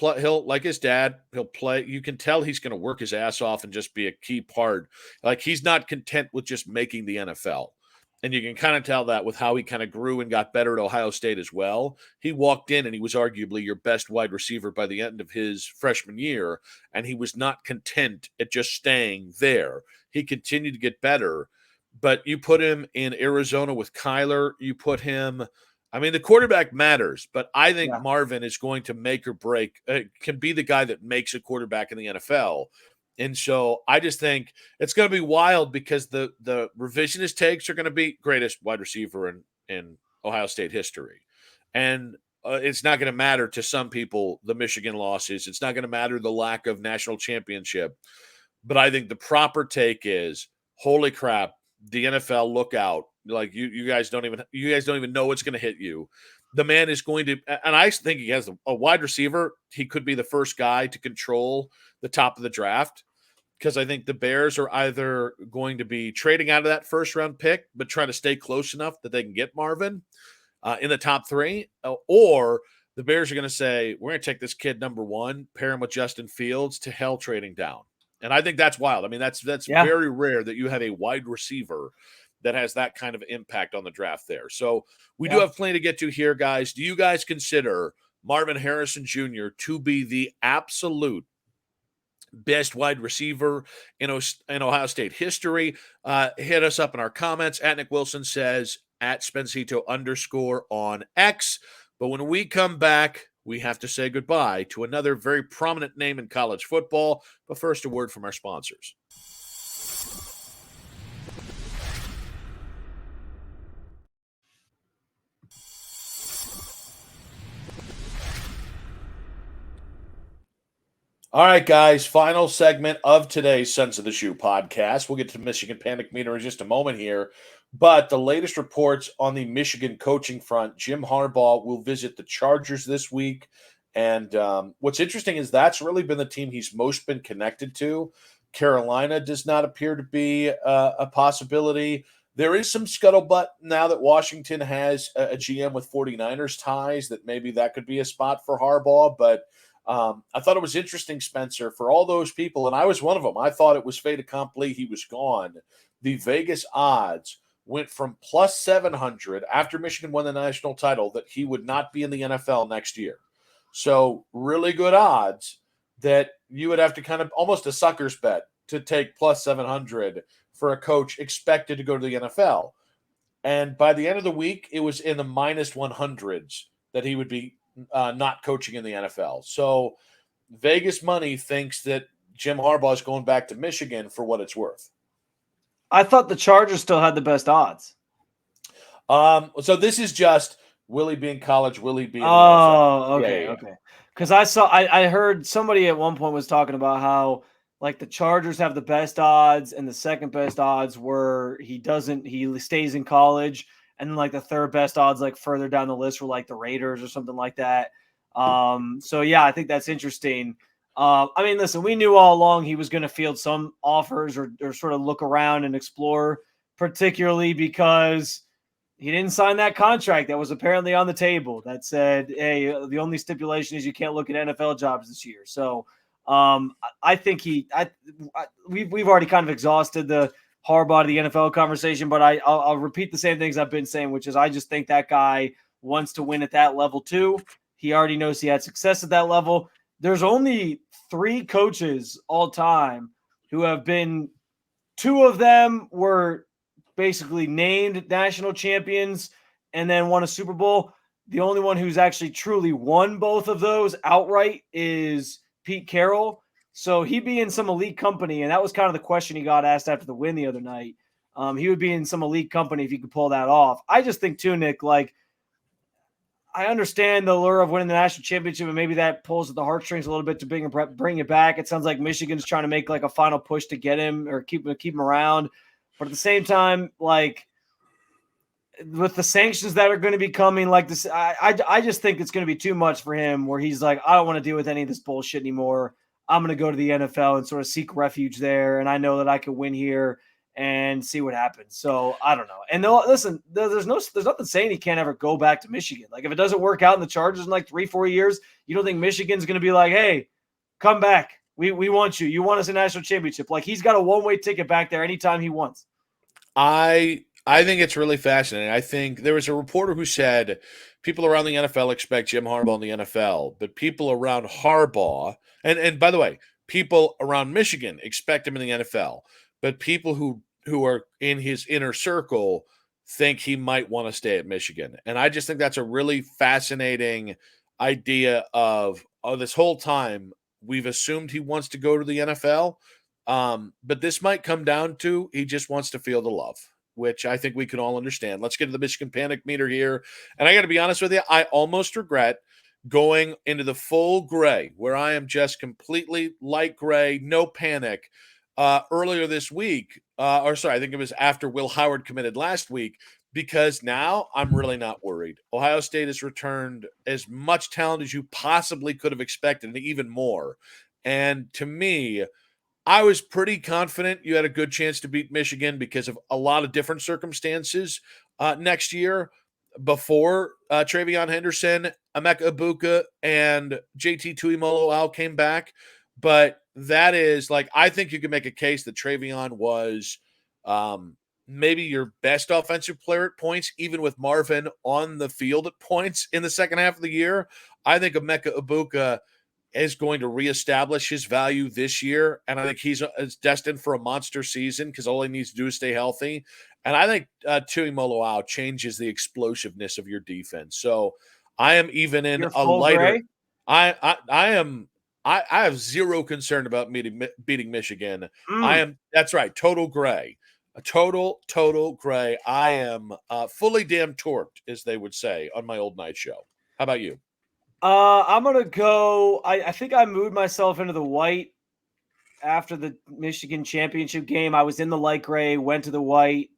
like his dad, he'll play. You can tell he's going to work his ass off and just be a key part. Like he's not content with just making the NFL. And you can kind of tell that with how he kind of grew and got better at Ohio State as well. He walked in and he was arguably your best wide receiver by the end of his freshman year, and he was not content at just staying there. He continued to get better, but you put him in Arizona with Kyler, you put him the quarterback matters, but I think Marvin is going to make or break, can be the guy that makes a quarterback in the NFL. And so I just think it's going to be wild because the revisionist takes are going to be greatest wide receiver in Ohio State history. And it's not going to matter to some people, the Michigan losses. It's not going to matter the lack of national championship. But I think the proper take is, holy crap, the NFL, look out. Like you guys don't even know what's going to hit you. The man is going to, and I think he has a wide receiver. He could be the first guy to control the top of the draft, because I think the Bears are either going to be trading out of that first round pick, but trying to stay close enough that they can get Marvin in the top 3, or the Bears are going to say, we're going to take this kid number 1, pair him with Justin Fields, to hell trading down. And I think that's wild. That's very rare that you have a wide receiver that has that kind of impact on the draft there. So we do have plenty to get to here, guys. Do you guys consider Marvin Harrison Jr. to be the absolute best wide receiver in Ohio State history? Hit us up in our comments. At Nick Wilson says, at Spencito _ on X. But when we come back, we have to say goodbye to another very prominent name in college football. But first, a word from our sponsors. All right, guys, final segment of today's Sons of the Shoe podcast. We'll get to the Michigan Panic Meter in just a moment here. But the latest reports on the Michigan coaching front, Jim Harbaugh will visit the Chargers this week. And what's interesting is that's really been the team he's most been connected to. Carolina does not appear to be a possibility. There is some scuttlebutt now that Washington has a GM with 49ers ties, that maybe that could be a spot for Harbaugh. But I thought it was interesting, Spencer, for all those people, and I was one of them. I thought it was fait accompli. He was gone. The Vegas odds went from plus 700 after Michigan won the national title that he would not be in the NFL next year. So really good odds that you would have to kind of almost a sucker's bet to take plus 700 for a coach expected to go to the NFL. And by the end of the week, it was in the minus 100s that he would be not coaching in the NFL. So Vegas money thinks that Jim Harbaugh is going back to Michigan for what it's worth. I thought the Chargers still had the best odds. So this is just will he be in college? Will he be in the NFL? Okay. Okay. Because I heard somebody at one point was talking about how like the Chargers have the best odds and the second best odds were he stays in college. And then like the third best odds, like further down the list, were like the Raiders or something like that. So yeah, I think that's interesting. Listen, we knew all along he was going to field some offers or sort of look around and explore, particularly because he didn't sign that contract that was apparently on the table that said, hey, the only stipulation is you can't look at NFL jobs this year. So I think we've already kind of exhausted the Harbaugh to the NFL conversation, but I'll repeat the same things I've been saying, which is I just think that guy wants to win at that level too. He already knows he had success at that level. There's only 3 coaches all time who have been, 2 of them were basically named national champions and then won a Super Bowl. the only one who's actually truly won both of those outright is Pete Carroll. So he'd be in some elite company, and that was kind of the question he got asked after the win the other night. He would be in some elite company if he could pull that off. I just think too, Nick, like, I understand the allure of winning the national championship, and maybe that pulls at the heartstrings a little bit to bring it back. It sounds like Michigan's trying to make like a final push to get him or keep him around. But at the same time, like, with the sanctions that are going to be coming, like this, I just think it's going to be too much for him, where he's like, I don't want to deal with any of this bullshit anymore. I'm going to go to the NFL and sort of seek refuge there, and I know that I can win here and see what happens. So I don't know. And listen, there's nothing saying he can't ever go back to Michigan. Like, if it doesn't work out in the Chargers in like 3-4 years, you don't think Michigan's going to be like, hey, come back. We want you. You want us a national championship. Like, he's got a one-way ticket back there anytime he wants. I think it's really fascinating. I think there was a reporter who said people around the NFL expect Jim Harbaugh in the NFL, but people around Harbaugh, and by the way, people around Michigan expect him in the NFL, but people who are in his inner circle think he might want to stay at Michigan. And I just think that's a really fascinating idea of this whole time we've assumed he wants to go to the NFL. But this might come down to he just wants to feel the love, which I think we can all understand. Let's get to the Michigan panic meter here. And I got to be honest with you, I almost regret going into the full gray, where I am just completely light gray, no panic, earlier this week. I think it was after Will Howard committed last week, because now I'm really not worried. Ohio State has returned as much talent as you possibly could have expected, and even more. And to me, I was pretty confident you had a good chance to beat Michigan because of a lot of different circumstances next year, before Travion Henderson, Emeka Ibuka, and JT Tuimoloau came back. But that is, like, I think you can make a case that Travion was maybe your best offensive player at points, even with Marvin on the field at points in the second half of the year. I think Emeka Ibuka is going to reestablish his value this year, and I think he's destined for a monster season because all he needs to do is stay healthy. And I think Tuimoloau changes the explosiveness of your defense. So I am even in a lighter. I have zero concern about beating Michigan. That's right, total gray. A total gray. I am fully damn torqued, as they would say on my old night show. How about you? I'm going to go. I think I moved myself into the white after the Michigan championship game. I was in the light gray, went to the white,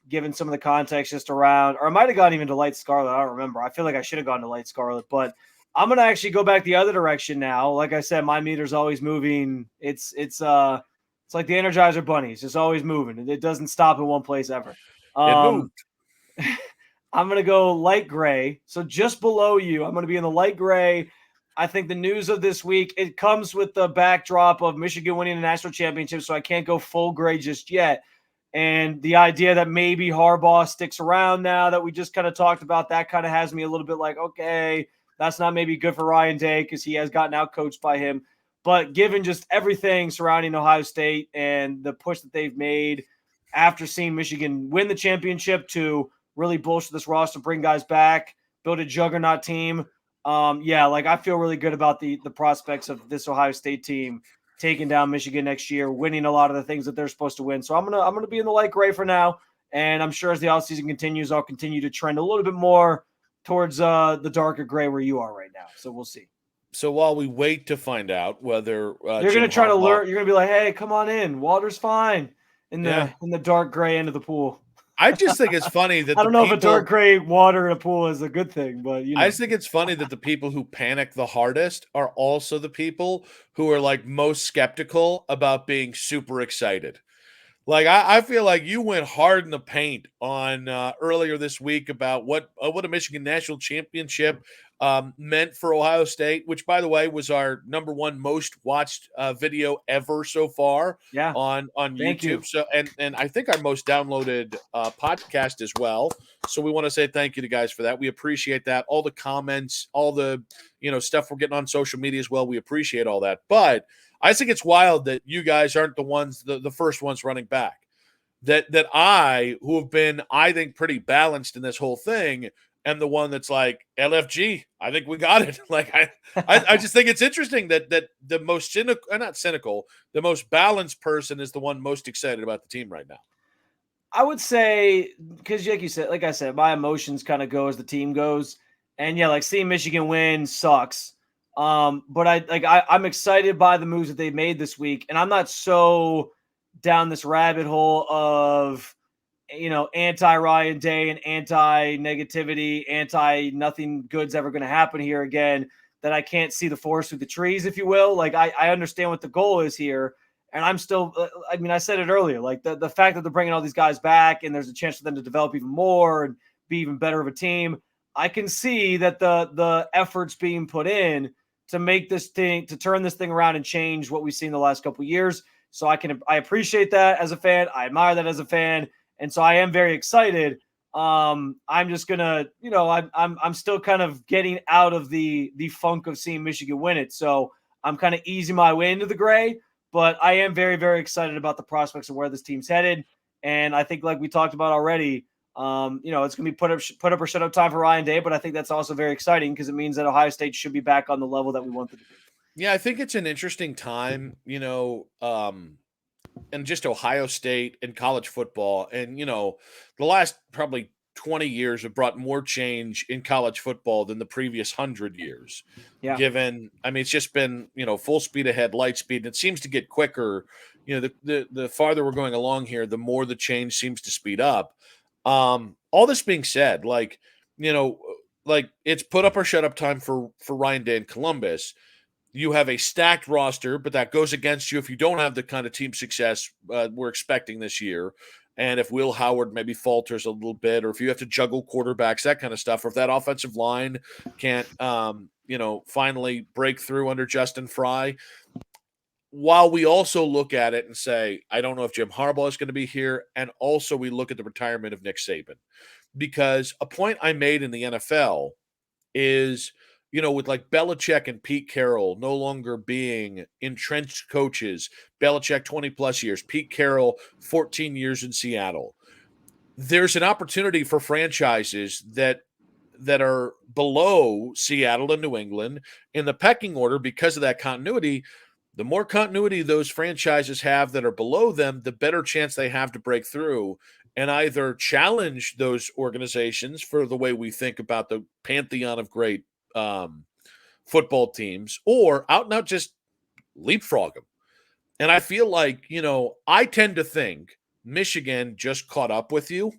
given some of the context just around, or I might have gone even to light scarlet. I don't remember. I feel like I should have gone to light scarlet, but I'm going to actually go back the other direction now. Like I said, my meter's always moving. It's like the Energizer Bunny. It's just always moving. It doesn't stop in one place ever. It moved. I'm going to go light gray. So just below you, I'm going to be in the light gray. I think the news of this week, it comes with the backdrop of Michigan winning the national championship, so I can't go full gray just yet. And the idea that maybe Harbaugh sticks around now that we just kind of talked about, that kind of has me a little bit like, okay, that's not maybe good for Ryan Day because he has gotten outcoached by him. But given just everything surrounding Ohio State and the push that they've made after seeing Michigan win the championship to really bolster this roster, bring guys back, build a juggernaut team. I feel really good about the prospects of this Ohio State team taking down Michigan next year, winning a lot of the things that they're supposed to win. So I'm gonna be in the light gray for now, and I'm sure as the offseason continues, I'll continue to trend a little bit more towards the darker gray where you are right now. So we'll see. So while we wait to find out whether you're going to try to lure, you're going to be like, hey, come on in. Water's fine in the dark gray end of the pool. I just think it's funny that I don't know if a dark gray water in a pool is a good thing, but I just think it's funny that the people who panic the hardest are also the people who are like most skeptical about being super excited. Like I feel like you went hard in the paint on earlier this week about what a Michigan national championship meant for Ohio State, which, by the way, was our number one most watched video ever so far on Thank YouTube. You. So and I think our most downloaded podcast as well. So we want to say thank you to guys for that. We appreciate that. All the comments, all the stuff we're getting on social media as well. We appreciate all that. But I think it's wild that you guys aren't the ones, the first ones running back. That I, who have been, I think, pretty balanced in this whole thing, am the one that's like, LFG, I think we got it. Like, I just think it's interesting that the most the most balanced person is the one most excited about the team right now. I would say, because like I said, my emotions kind of go as the team goes. And yeah, like seeing Michigan win sucks. But I'm excited by the moves that they made this week. And I'm not so down this rabbit hole of, anti-Ryan Day and anti-negativity, anti-nothing good's ever going to happen here again, that I can't see the forest through the trees, if you will. Like, I understand what the goal is here. And I'm still, I said it earlier, like the fact that they're bringing all these guys back and there's a chance for them to develop even more and be even better of a team. I can see that the efforts being put in to make this thing, to turn this thing around and change what we've seen the last couple of years. So I appreciate that as a fan. I admire that as a fan. And so I am very excited. I'm just gonna, I'm still kind of getting out of the funk of seeing Michigan win it. So I'm kind of easing my way into the gray. But I am very, very excited about the prospects of where this team's headed. And I think, like we talkit's going to be put up or shut up time for Ryan Day. But I think that's also very exciting because it means that Ohio State should be back on the level that we want them to be. Yeah, I think it's an interesting time, and just Ohio State and college football. And, the last probably 20 years have brought more change in college football than the previous 100 years. Yeah. Given, it's just been, full speed ahead, light speed. And it seems to get quicker. The farther we're going along here, the more the change seems to speed up. All this being said, it's put up or shut up time for Ryan Day in Columbus. You have a stacked roster, but that goes against you if you don't have the kind of team success we're expecting this year. And if Will Howard maybe falters a little bit, or if you have to juggle quarterbacks, that kind of stuff, or if that offensive line can't, finally break through under Justin Fry. While we also look at it and say, I don't know if Jim Harbaugh is going to be here. And also we look at the retirement of Nick Saban. Because a point I made in the NFL is, with like Belichick and Pete Carroll no longer being entrenched coaches, Belichick 20 plus years, Pete Carroll 14 years in Seattle. There's an opportunity for franchises that are below Seattle and New England in the pecking order because of that continuity. The more continuity those franchises have that are below them, the better chance they have to break through and either challenge those organizations for the way we think about the pantheon of great football teams, or out and out just leapfrog them. And I feel like, I tend to think Michigan just caught up with you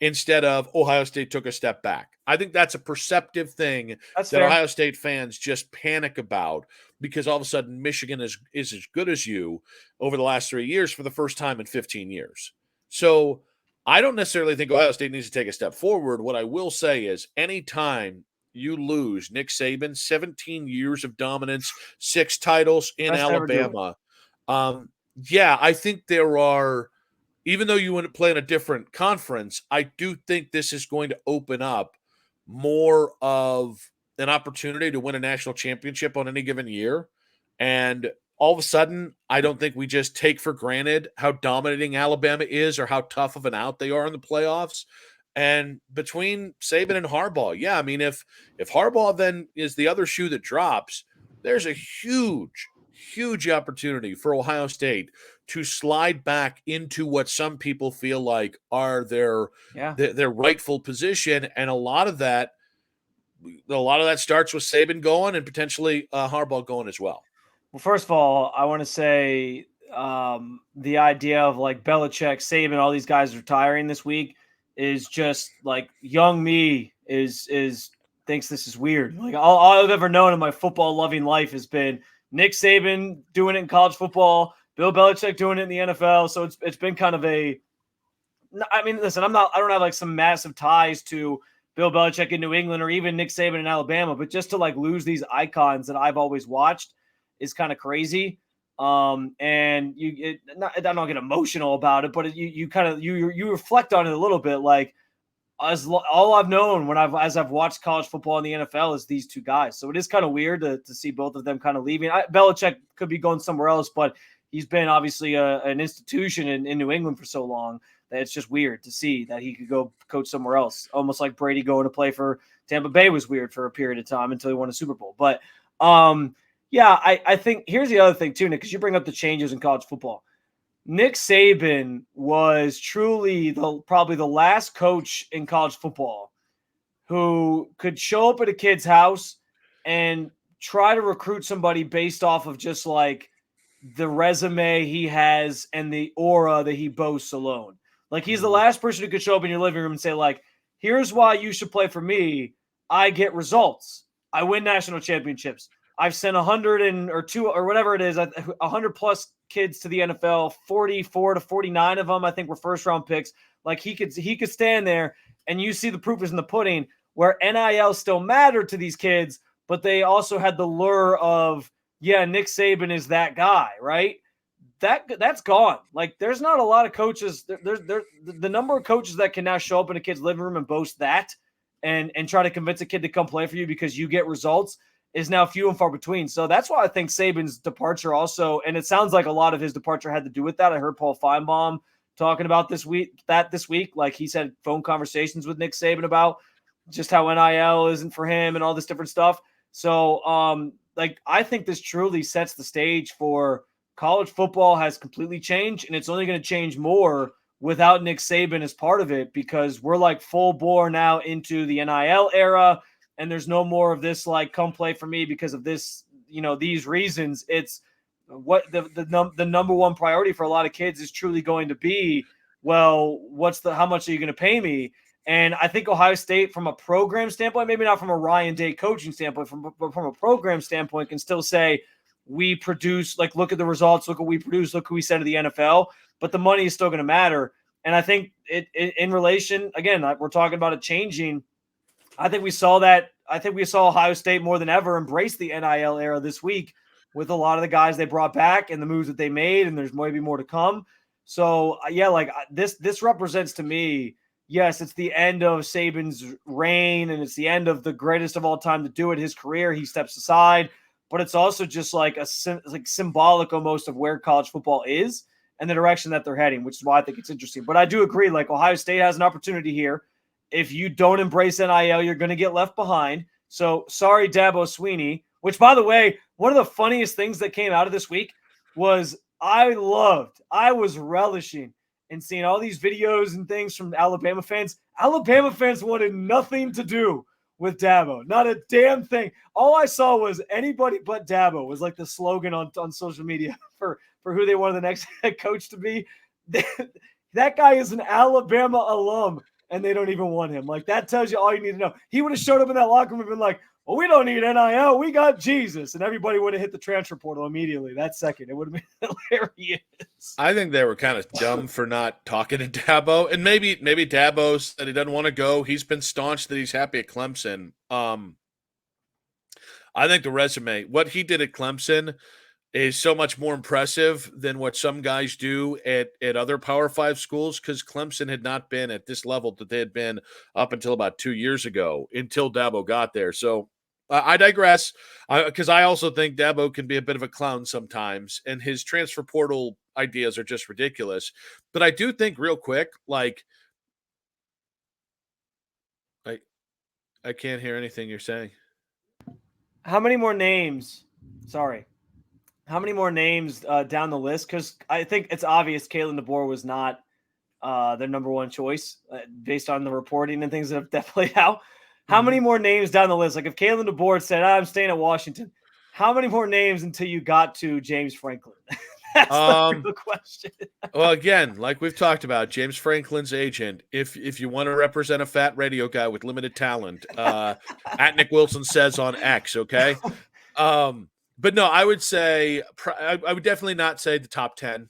instead of Ohio State took a step back. I think that's a perceptive thing that fair. Ohio State fans just panic about because all of a sudden Michigan is as good as you over the last 3 years for the first time in 15 years. So I don't necessarily think Ohio State needs to take a step forward. What I will say is anytime you lose Nick Saban, 17 years of dominance, 6 titles in Alabama. I think there are, even though you want to play in a different conference, I do think this is going to open up more of an opportunity to win a national championship on any given year. And all of a sudden, I don't think we just take for granted how dominating Alabama is or how tough of an out they are in the playoffs. And between Saban and Harbaugh, if Harbaugh then is the other shoe that drops, there's a huge opportunity for Ohio State to slide back into what some people feel like are their rightful position. And a lot of that starts with Saban going and potentially Harbaugh going as well. Well, first of all, I want to say the idea of like Belichick, Saban, all these guys retiring this week is just like young me is thinks this is weird. Like all I've ever known in my football loving life has been Nick Saban doing it in college football, Bill Belichick doing it in the NFL. So it's been kind of listen, I don't have like some massive ties to Bill Belichick in New England or even Nick Saban in Alabama, but just to like lose these icons that I've always watched is kind of crazy. And I don't get emotional about it, but you reflect on it a little bit. Like all I've known as I've watched college football in the NFL is these two guys. So it is kind of weird to see both of them kind of leaving. Belichick could be going somewhere else, but he's been obviously an institution in New England for so long It's just weird to see that he could go coach somewhere else, almost like Brady going to play for Tampa Bay was weird for a period of time until he won a Super Bowl. But yeah, I think here's the other thing too, Nick, because you bring up the changes in college football. Nick Saban was truly probably the last coach in college football who could show up at a kid's house and try to recruit somebody based off of just like the resume he has and the aura that he boasts alone. Like he's the last person who could show up in your living room and say like, here's why you should play for me. I get results. I win national championships. I've sent 100 or 2 or whatever it is, 100 plus kids to the NFL, 44 to 49 of them, I think were first round picks. Like he could stand there and you see the proof is in the pudding where NIL still mattered to these kids, but they also had the lure of, yeah, Nick Saban is that guy, right? That's gone. Like there's not a lot of coaches. The number of coaches that can now show up in a kid's living room and boast that and try to convince a kid to come play for you because you get results is now few and far between. So that's why I think Saban's departure also, and it sounds like a lot of his departure had to do with that. I heard Paul Feinbaum talking about this week, like he's had phone conversations with Nick Saban about just how NIL isn't for him and all this different stuff. So, like, I think this truly sets the stage for college football has completely changed, and it's only going to change more without Nick Saban as part of it because we're like full bore now into the NIL era, and there's no more of this like come play for me because of this, these reasons. It's what the number one priority for a lot of kids is truly going to be, well, how much are you going to pay me? And I think Ohio State, from a program standpoint, maybe not from a Ryan Day coaching standpoint, but from a program standpoint, can still say we produce, like, look at the results, look what we produce, look who we send to the NFL. But the money is still going to matter. And I think in relation, again, we're talking about it changing. I think we saw that. I think we saw Ohio State more than ever embrace the NIL era this week with a lot of the guys they brought back and the moves that they made, and there's maybe more to come. So, yeah, like this represents to me, yes, it's the end of Saban's reign, and it's the end of the greatest of all time to do it, his career. He steps aside, but it's also just like symbolic almost of where college football is and the direction that they're heading, which is why I think it's interesting. But I do agree, like Ohio State has an opportunity here. If you don't embrace NIL, you're going to get left behind. So sorry, Dabo Swinney, which, by the way, one of the funniest things that came out of this week was I was relishing and seeing all these videos and things from Alabama fans. Alabama fans wanted nothing to do with Dabo. Not a damn thing. All I saw was anybody but Dabo was like the slogan on social media for who they wanted the next head coach to be. That guy is an Alabama alum, and they don't even want him. Like, that tells you all you need to know. He would have showed up in that locker room and been like, well, we don't need NIL. We got Jesus. And everybody would have hit the transfer portal immediately that second. It would have been hilarious. I think they were kind of dumb for not talking to Dabo. And maybe Dabo said he doesn't want to go. He's been staunch that he's happy at Clemson. I think the resume, what he did at Clemson, is so much more impressive than what some guys do at other Power 5 schools, because Clemson had not been at this level that they had been up until about 2 years ago, until Dabo got there. So I digress, because I also think Dabo can be a bit of a clown sometimes, and his transfer portal ideas are just ridiculous. But I do think, real quick, like, I can't hear anything you're saying. How many more names? Sorry. How many more names down the list? Because I think it's obvious Kalen DeBoer was not their number one choice based on the reporting and things that have played out. How many more names down the list? Like if Kalen DeBoer said, I'm staying at Washington, how many more names until you got to James Franklin? That's the real question. Well, again, like we've talked about, James Franklin's agent, if you want to represent a fat radio guy with limited talent, at Nick Wilson says on X, okay? But no, I would say I would definitely not say the top 10.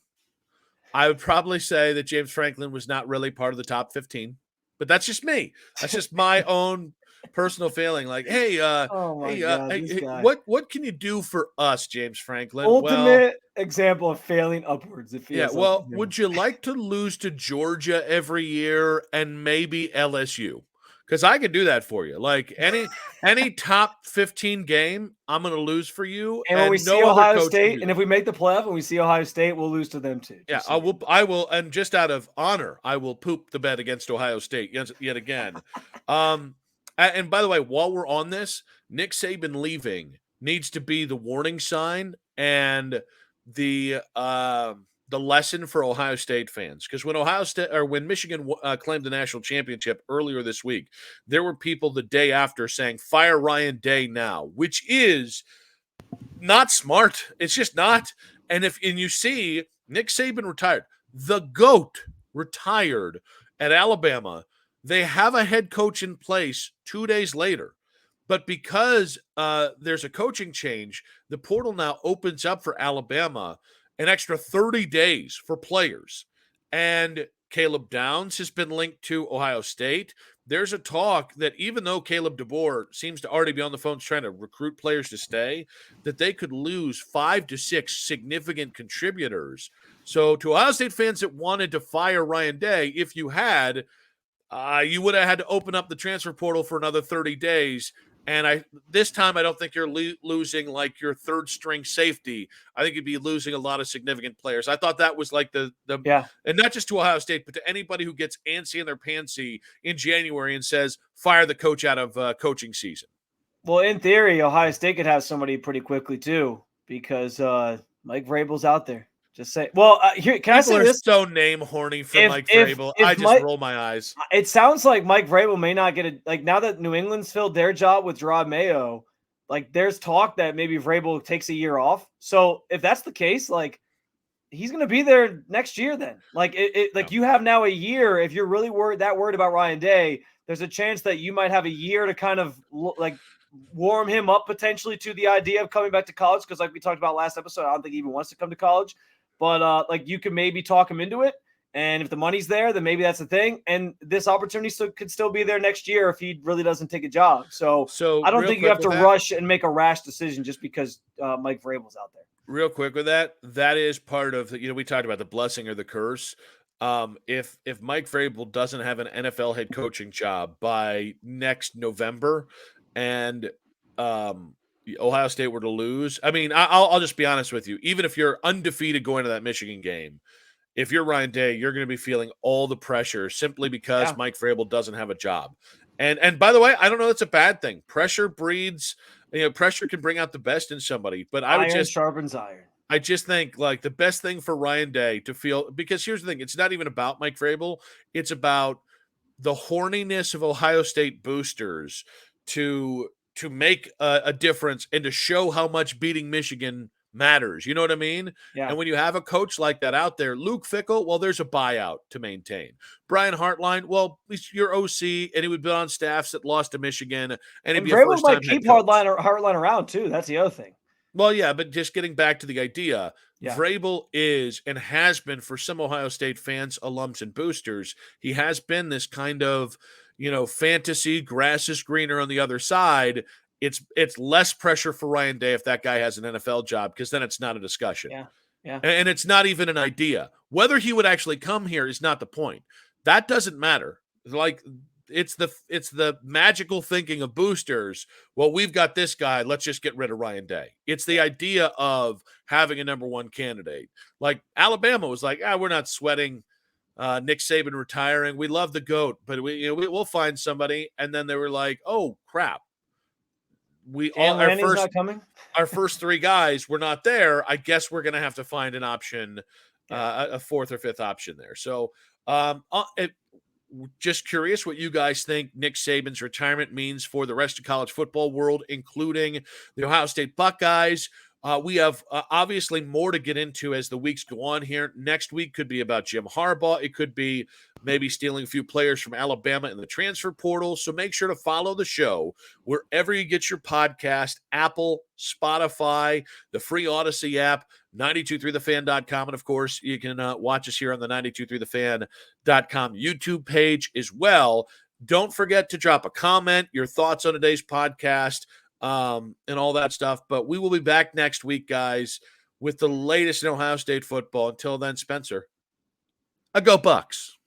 I would probably say that James Franklin was not really part of the top 15. But that's just me. That's just my own personal feeling. Like, hey, what can you do for us, James Franklin? Ultimate example of failing upwards. It feels would you like to lose to Georgia every year and maybe LSU? Because I could do that for you. Like any top 15 game, I'm going to lose for you. And when we see no other Ohio coach can State, do and that. if we make the playoff and we see Ohio State, we'll lose to them too. Yeah, I will, and just out of honor, I will poop the bed against Ohio State yet again. And by the way, while we're on this, Nick Saban leaving needs to be the warning sign and the lesson for Ohio State fans. Because when Michigan claimed the national championship earlier this week, there were people the day after saying, "Fire Ryan Day now," which is not smart. It's just not. And you see Nick Saban retired, the GOAT retired at Alabama. They have a head coach in place 2 days later. But because there's a coaching change, the portal now opens up for Alabama an extra 30 days for players. And Caleb Downs has been linked to Ohio State. There's a talk that even though Caleb DeBoer seems to already be on the phone trying to recruit players to stay, that they could lose 5 to 6 significant contributors. So to Ohio State fans that wanted to fire Ryan Day, if you had, you would have had to open up the transfer portal for another 30 days. And this time, I don't think you're losing like your third string safety. I think you'd be losing a lot of significant players. I thought that was like and not just to Ohio State, but to anybody who gets antsy in their pantsy in January and says, fire the coach out of coaching season. Well, in theory, Ohio State could have somebody pretty quickly too, because Mike Vrabel's out there. Just say, well, here, can I say this? So name horny for Mike Vrabel. I just roll my eyes. It sounds like Mike Vrabel may not get like now that New England's filled their job with Gerard Mayo, like there's talk that maybe Vrabel takes a year off. So if that's the case, like he's going to be there next year then. Like you have now a year. If you're really worried about Ryan Day, there's a chance that you might have a year to kind of like warm him up potentially to the idea of coming back to college. Because like we talked about last episode, I don't think he even wants to come to college. But like you could maybe talk him into it. And if the money's there, then maybe that's the thing. And this opportunity could still be there next year if he really doesn't take a job. So I don't think you have to rush and make a rash decision just because Mike Vrabel's out there. Real quick with that is part of we talked about the blessing or the curse. If Mike Vrabel doesn't have an NFL head coaching job by next November and Ohio State were to lose, I mean, I'll just be honest with you. Even if you're undefeated going to that Michigan game, if you're Ryan Day, you're going to be feeling all the pressure simply because Mike Vrabel doesn't have a job. And by the way, I don't know that's a bad thing. Pressure breeds, pressure can bring out the best in somebody. But iron sharpens iron. I just think like the best thing for Ryan Day to feel, because here's the thing, it's not even about Mike Vrabel. It's about the horniness of Ohio State boosters to make a difference and to show how much beating Michigan matters. You know what I mean? Yeah. And when you have a coach like that out there, Luke Fickell, well, there's a buyout to maintain. Brian Hartline, well, he's your OC, and he would be on staffs that lost to Michigan, and he'd be a first-time might keep Hartline around too. That's the other thing. Well, yeah, but just getting back to the idea, Vrabel is and has been for some Ohio State fans, alums, and boosters. He has been this kind of fantasy, grass is greener on the other side. It's less pressure for Ryan Day if that guy has an NFL job, because then it's not a discussion. Yeah. And it's not even an idea. Whether he would actually come here is not the point. That doesn't matter. Like it's the magical thinking of boosters. Well, we've got this guy. Let's just get rid of Ryan Day. It's the idea of having a number one candidate. Like Alabama was like, we're not sweating Nick Saban retiring. We love the GOAT, but we'll find somebody. And then they were like, oh crap, our first three guys were not there. I guess we're going to have to find an option, a fourth or fifth option there. So just curious what you guys think Nick Saban's retirement means for the rest of college football world, including the Ohio State Buckeyes. We have obviously more to get into as the weeks go on here. Next week could be about Jim Harbaugh. It could be maybe stealing a few players from Alabama in the transfer portal. So make sure to follow the show wherever you get your podcast, Apple, Spotify, the free Odyssey app, 923thefan.com. And of course, you can watch us here on the 923thefan.com YouTube page as well. Don't forget to drop a comment, your thoughts on today's podcast, and all that stuff. But we will be back next week, guys, with the latest in Ohio State football. Until then, Spencer, go Bucks.